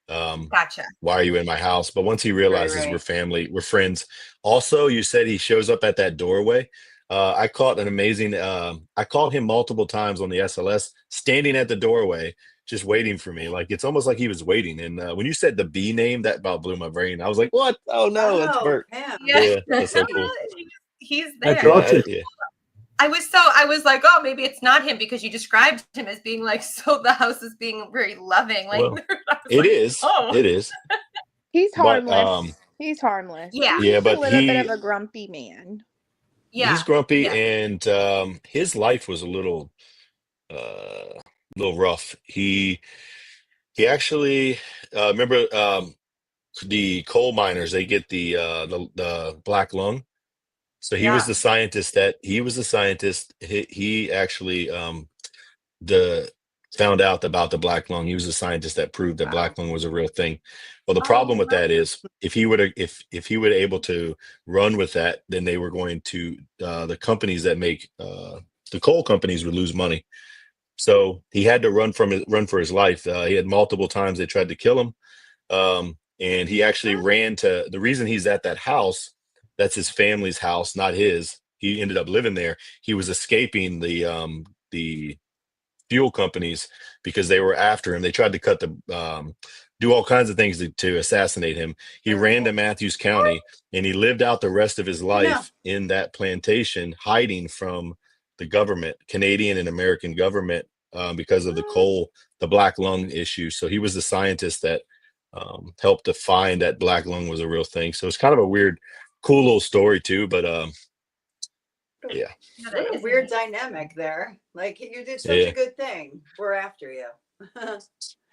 Gotcha. Why are you in my house?" But once he realizes right. we're family, we're friends. Also, you said he shows up at that doorway. I caught an amazing. I caught him multiple times on the SLS, standing at the doorway, just waiting for me. Like it's almost like he was waiting. And when you said the B name, that about blew my brain. I was like, "What? Oh no, it's Bert." Him. Yeah, that's so cool. He's That's there. awesome. Yeah. I was like, oh, maybe it's not him because you described him as being like, so the house is being very loving. Like Well, I was it like, is. oh. It is. He's But harmless. He's harmless. Yeah. He's yeah, just a but little bit of a grumpy man. Yeah. he's grumpy, Yeah. and his life was a little rough. He actually remember the coal miners, they get the black lung. So he was Yeah. the scientist he actually the found out about the black lung. He was a scientist that proved that black lung was a real thing. Well, the problem with that is if he would have if he would able to run with that, then they were going to the companies that make the coal companies would lose money. So he had to run for his life. He had multiple times they tried to kill him. And he actually ran to the reason he's at that house. That's his family's house, not his. He ended up living there. He was escaping the fuel companies because they were after him. They tried to do all kinds of things to assassinate him. He ran to Matthews County and he lived out the rest of his life in that plantation, hiding from the government, Canadian and American government, because of the black lung issue. So he was the scientist that helped to find that black lung was a real thing. So it's kind of a weird, cool little story too. But yeah. What a weird dynamic there. Like, you did such a good thing. We're after you.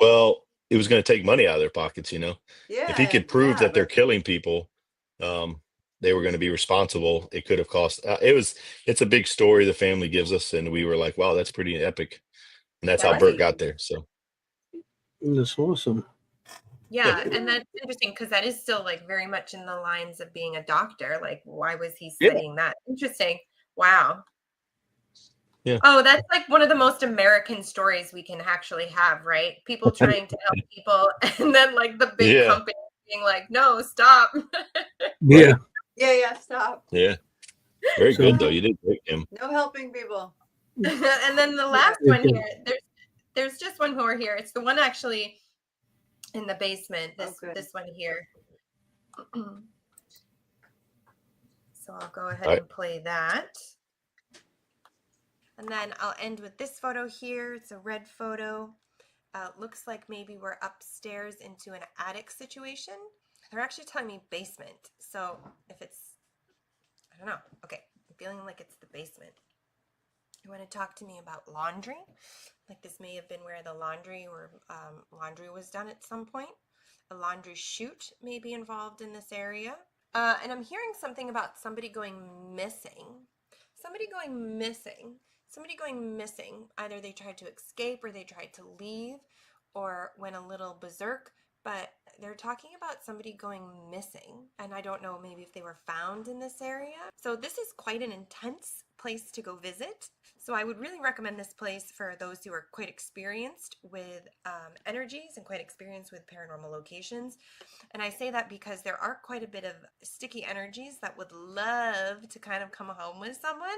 Well, it was going to take money out of their pockets, you know. Yeah. If he could prove that they're killing people, they were going to be responsible. It could have cost. It's a big story the family gives us, and we were like, wow, that's pretty epic. And that's how Bert got there. So that's awesome. Yeah, and that's interesting because that is still like very much in the lines of being a doctor. Like, why was he studying that? Interesting. Wow. Yeah. Oh, that's like one of the most American stories we can actually have, right? People trying to help people, and then like the big company being like, "No, stop." Yeah. Yeah, stop. Yeah. Very good though. You did great, Kim. No helping people. And then the last one here, there's just one more here. It's the one actually in the basement. This one here. So I'll go ahead and play that. And then I'll end with this photo here. It's a red photo. Looks like maybe we're upstairs into an attic situation. They're actually telling me basement. So if it's, I don't know. Okay, I'm feeling like it's the basement. You want to talk to me about laundry? Like this may have been where the laundry was done at some point. A laundry chute may be involved in this area. And I'm hearing something about somebody going missing. Somebody going missing. Either they tried to escape or they tried to leave or went a little berserk. But they're talking about somebody going missing. And I don't know maybe if they were found in this area. So this is quite an intense place to go visit. So I would really recommend this place for those who are quite experienced with energies and quite experienced with paranormal locations. And I say that because there are quite a bit of sticky energies that would love to kind of come home with someone,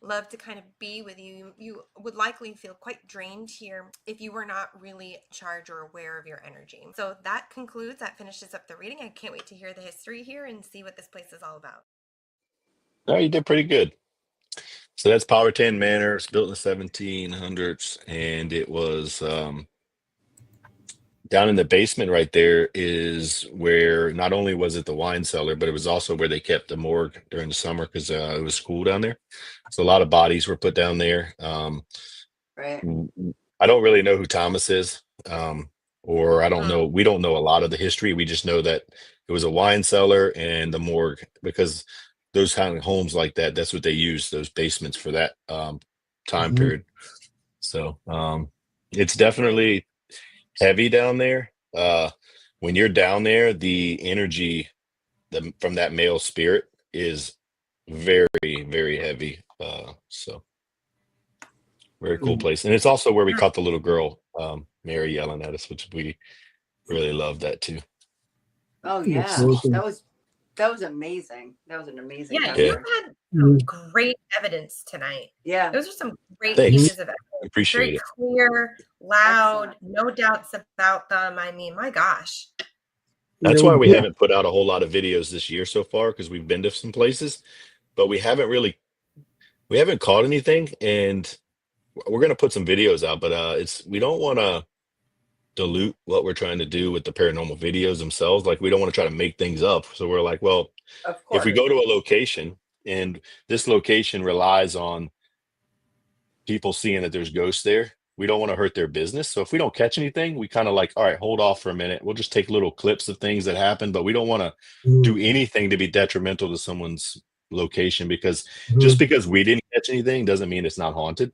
love to kind of be with you. You would likely feel quite drained here if you were not really in charge or aware of your energy. So that finishes up the reading. I can't wait to hear the history here and see what this place is all about. No, you did pretty good. So that's Powhatan Manor. It's built in the 1700s, and it was down in the basement right there is where not only was it the wine cellar, but it was also where they kept the morgue during the summer because it was cool down there. So a lot of bodies were put down there. Right. I don't really know who Thomas is, or I don't know. We don't know a lot of the history. We just know that it was a wine cellar and the morgue because those kind of homes like that, that's what they use, those basements for that time period. So it's definitely heavy down there. When you're down there, the energy from that male spirit is very, very heavy. So very cool place. And it's also where we caught the little girl, Mary, yelling at us, which we really love that too. Oh yeah. That was amazing. That was an amazing. Yeah, you had some great evidence tonight. Yeah. Those are some great pieces of evidence. Appreciate Very it. clear, loud, no doubts about them. I mean, my gosh. That's why we haven't put out a whole lot of videos this year so far, because we've been to some places, but we haven't caught anything, and we're gonna put some videos out, but we don't want to dilute what we're trying to do with the paranormal videos themselves. Like, we don't want to try to make things up. So we're like, well, if we go to a location and this location relies on people seeing that there's ghosts there, we don't want to hurt their business. So if we don't catch anything, we kind of like, all right, hold off for a minute. We'll just take little clips of things that happen, but we don't want to do anything to be detrimental to someone's location, because just because we didn't catch anything doesn't mean it's not haunted.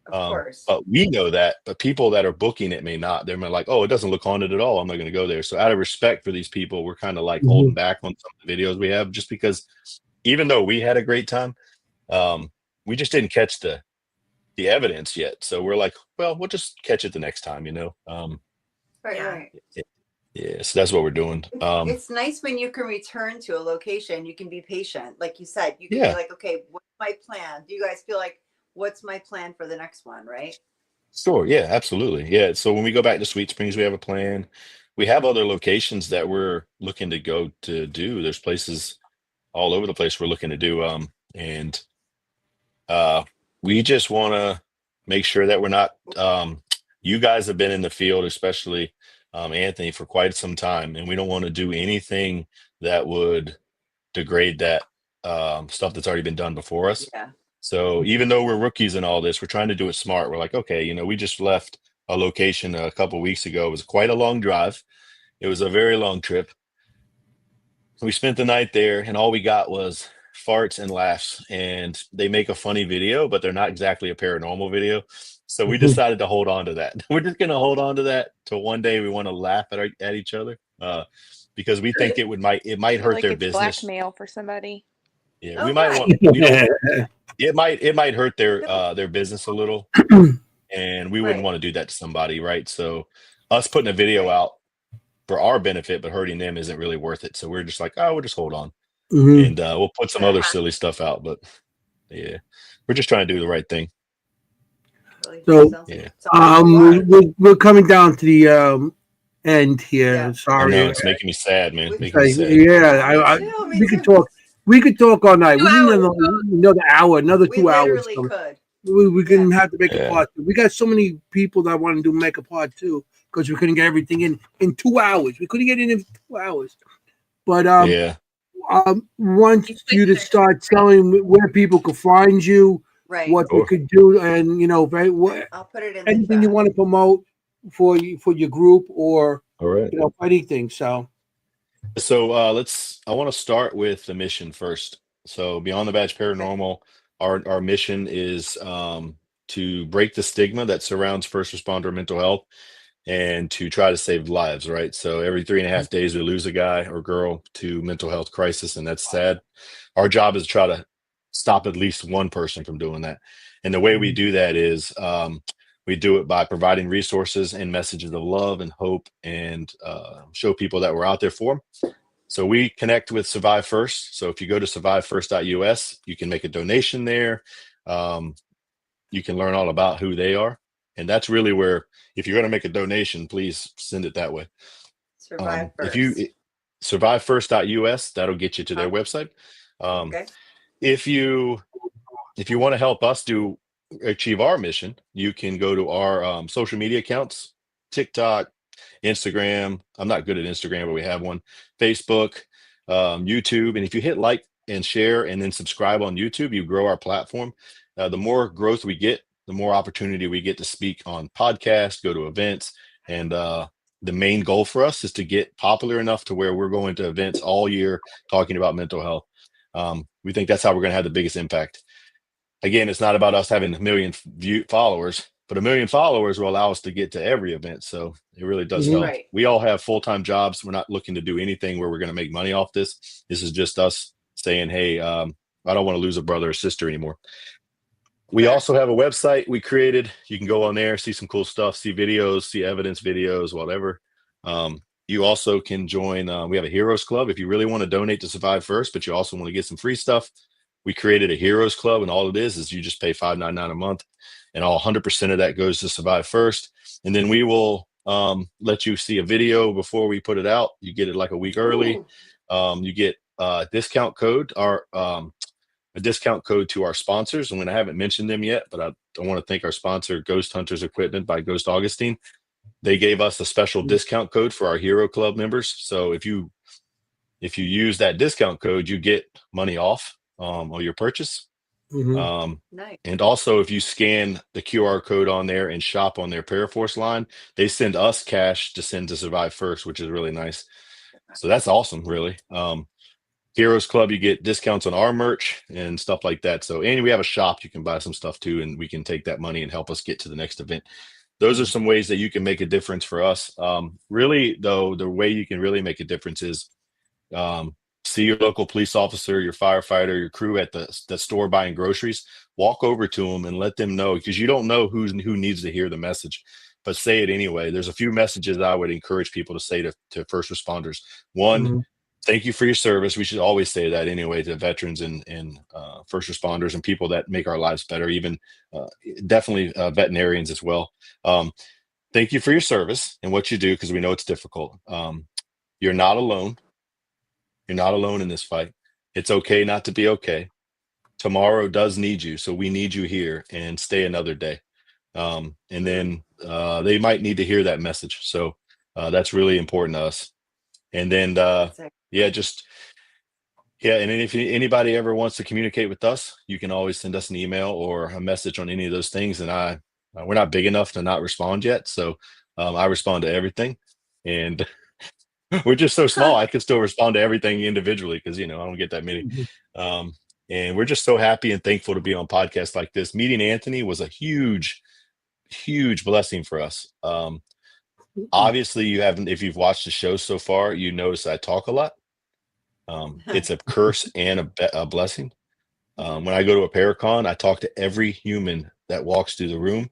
Of course. But we know that, but people that are booking it may not. They're like, oh, it doesn't look haunted at all, I'm not going to go there. So out of respect for these people, we're kind of like holding back on some of the videos we have, just because even though we had a great time, we just didn't catch the evidence yet. So we're like, well, we'll just catch it the next time, Right. Yeah, so that's what we're doing. It's nice when you can return to a location. You can be patient, like you said. You can Yeah. be like, okay, what's my plan? Do you guys feel like, what's my plan for the next one, right? Sure. Yeah, absolutely. Yeah. So when we go back to Sweet Springs, we have a plan. We have other locations that we're looking to go to do. There's places all over the place we're looking to do. And we just want to make sure that we're not, you guys have been in the field, especially Anthony, for quite some time, and we don't want to do anything that would degrade that stuff that's already been done before us. Yeah. So even though we're rookies in all this, we're trying to do it smart. We're like, okay, we just left a location a couple weeks ago. It was quite a long drive. It was a very long trip. We spent the night there, and all we got was farts and laughs. And they make a funny video, but they're not exactly a paranormal video. So we decided to hold on to that. We're just going to hold on to that till one day we want to laugh at each other, because we think it might hurt like their it's business. blackmail for somebody. Yeah, Oh, we might right. want. It might hurt their business a little, and we wouldn't Right. want to do that to somebody, right? So us putting a video out for our benefit but hurting them isn't really worth it. So we're just like, oh, we'll just hold on, and we'll put some other silly stuff out. But yeah, we're just trying to do the right thing. So, Sounds we're coming down to the end here. Yeah. I Sorry. know it's making me sad, man. We- Making me sad. Yeah, Me too, me we could too. talk. We could talk all night. 2 We need hours. another hour, another We 2 hours. literally could. We can have to make a Yeah. part two. We got so many people that want to make a part two because we couldn't get everything in 2 hours. We couldn't get it in 2 hours. But Yeah. want you to start telling where people could find you, Right. what Sure. they could do, and I'll put it in the anything you chat. want to promote for your group or All right. anything. So I want to start with the mission first. So Beyond the Badge Paranormal, our mission is to break the stigma that surrounds first responder mental health and to try to save lives, right? So every 3.5 days we lose a guy or girl to mental health crisis, and that's sad. Our job is to try to stop at least one person from doing that. And the way we do that is we do it by providing resources and messages of love and hope, and show people that we're out there for them. So we connect with Survive First. So if you go to survivefirst.us, you can make a donation there. You can learn all about who they are. And that's really where, if you're going to make a donation, please send it that way. Survive first. If you survivefirst.us, that'll get you to their website. Okay. If you want to help us achieve our mission, you can go to our social media accounts, TikTok, Instagram. I'm not good at Instagram, but we have one. Facebook, YouTube. And if you hit like and share and then subscribe on YouTube, you grow our platform. The more growth we get, the more opportunity we get to speak on podcasts, go to events. And the main goal for us is to get popular enough to where we're going to events all year talking about mental health. We think that's how we're going to have the biggest impact. Again, it's not about us having a million followers, but 1 million followers will allow us to get to every event. So it really does help. Right. We all have full-time jobs. We're not looking to do anything where we're going to make money off this. This is just us saying, hey, I don't want to lose a brother or sister anymore. We also have a website we created. You can go on there, see some cool stuff, see videos, see evidence videos, whatever. You also can join. We have a Heroes Club. If you really want to donate to Survive First, but you also want to get some free stuff, we created a Heroes Club, and all it is you just pay $5.99 a month, and all 100% of that goes to Survive First. And then we will let you see a video before we put it out. You get it like a week early. You get a discount code, a discount code to our sponsors. And I haven't mentioned them yet, but I want to thank our sponsor, Ghost Hunters Equipment by Ghost Augustine. They gave us a special discount code for our Hero Club members. So if you use that discount code, you get money off on your purchase. Nice. And also, if you scan the QR code on there and shop on their Paraforce line, they send us cash to send to Survive First, which is really nice. So that's awesome, really. Heroes Club, you get discounts on our merch and stuff like that. So, and we have a shop, you can buy some stuff too, and we can take that money and help us get to the next event. Those are some ways that you can make a difference for us. Really, though, the way you can really make a difference is see your local police officer, your firefighter, your crew at the store buying groceries. Walk over to them and let them know, because you don't know who needs to hear the message, but say it anyway. There's a few messages I would encourage people to say to first responders. One, thank you for your service. We should always say that anyway to veterans and first responders and people that make our lives better, even definitely veterinarians as well. Thank you for your service and what you do, because we know it's difficult. You're not alone. You're not alone in this fight. It's okay not to be okay. Tomorrow does need you, so we need you here, and stay another day. And then they might need to hear that message. So that's really important to us. And then, and then if anybody ever wants to communicate with us, you can always send us an email or a message on any of those things. And we're not big enough to not respond yet. So I respond to everything. And we're just so small, I can still respond to everything individually because, I don't get that many. And we're just so happy and thankful to be on podcasts like this. Meeting Anthony was a huge, huge blessing for us. Obviously, if you've watched the show so far, you notice I talk a lot. It's a curse and a blessing. When I go to a Paracon, I talk to every human that walks through the room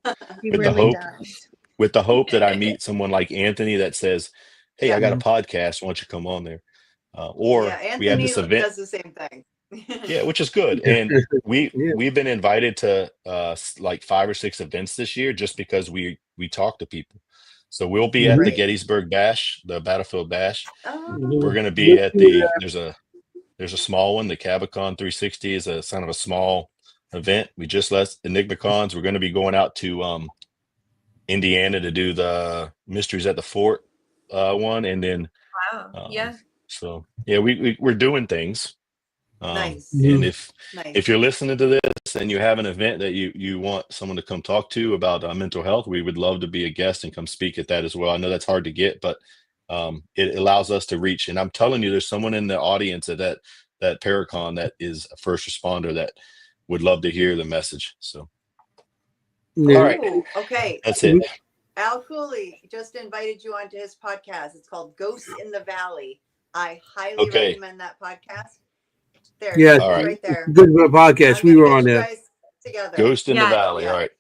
with the hope that I meet someone like Anthony that says, hey, I got a podcast. Why don't you come on there? Or we have this event. Does the same thing. Yeah, which is good. And we've been invited to like 5 or 6 events this year just because we talk to people. So we'll be at the Gettysburg Bash, the Battlefield Bash. We're going to be at there's a small one. The Cabicon 360 is a kind of a small event. We just left Enigma Cons. We're going to be going out to Indiana to do the Mysteries at the Fort one. And then, so yeah, we're doing things. Nice. And if you're listening to this and you have an event that you want someone to come talk to about mental health, we would love to be a guest and come speak at that as well. I know that's hard to get, but it allows us to reach. And I'm telling you, there's someone in the audience at that Paracon that is a first responder that would love to hear the message. So, all right. Okay. That's it. Al Cooley just invited you onto his podcast. It's called Ghosts in the Valley. I highly recommend that podcast. There, right there. Good podcast. We were on there. Ghost in the Valley. All right.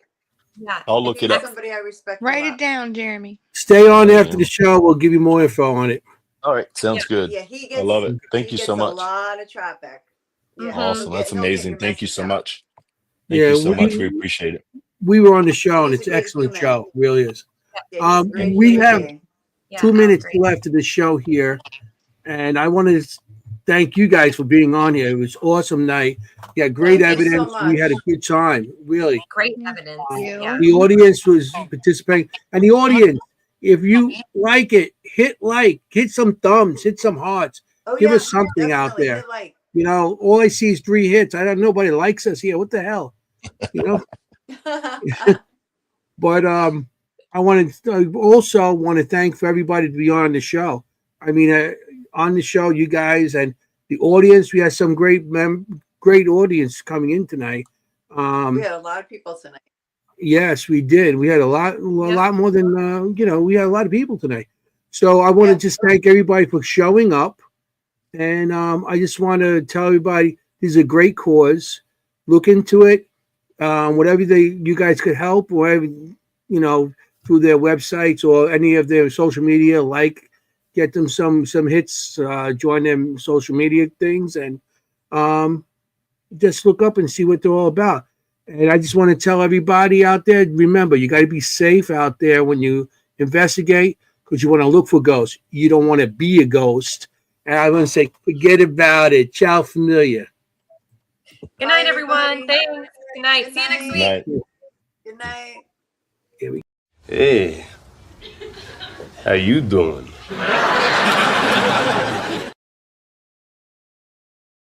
Yeah. I'll look it up. Somebody I respect. Write it down, Jeremy. Stay on after the show. We'll give you more info on it. All right. Sounds good. Yeah, I love it. Thank you so much. A lot of traffic. Yeah. Awesome. That's amazing. Thank you so much. Thank you so much. We appreciate it. We were on the show, and it's an excellent show. It really is. We have 2 minutes left of the show here, and I want to thank you guys for being on here. It was an awesome night. You had great evidence. We had a good time. Really. Great evidence. The audience was participating. And the audience, if you like it, hit some thumbs, hit some hearts. Give us something out there. All I see is 3 hits. Nobody likes us here. What the hell? But I also want to thank for everybody to be on the show. I mean, on the show, you guys and the audience, we had some great audience coming in tonight. We had a lot of people tonight. Yes, we did. We had a lot more than we had a lot of people tonight. So I want to just thank everybody for showing up, and I just want to tell everybody this is a great cause. Look into it. Whatever you guys could help, whatever through their websites or any of their social media, get them some hits, join them social media things, and just look up and see what they're all about. And I just want to tell everybody out there, remember, you got to be safe out there when you investigate, because you want to look for ghosts. You don't want to be a ghost. And I want to say, forget about it. Ciao, familia. Good night, everyone. Thanks. Good night. See you next week. Good night. Hey, how you doing?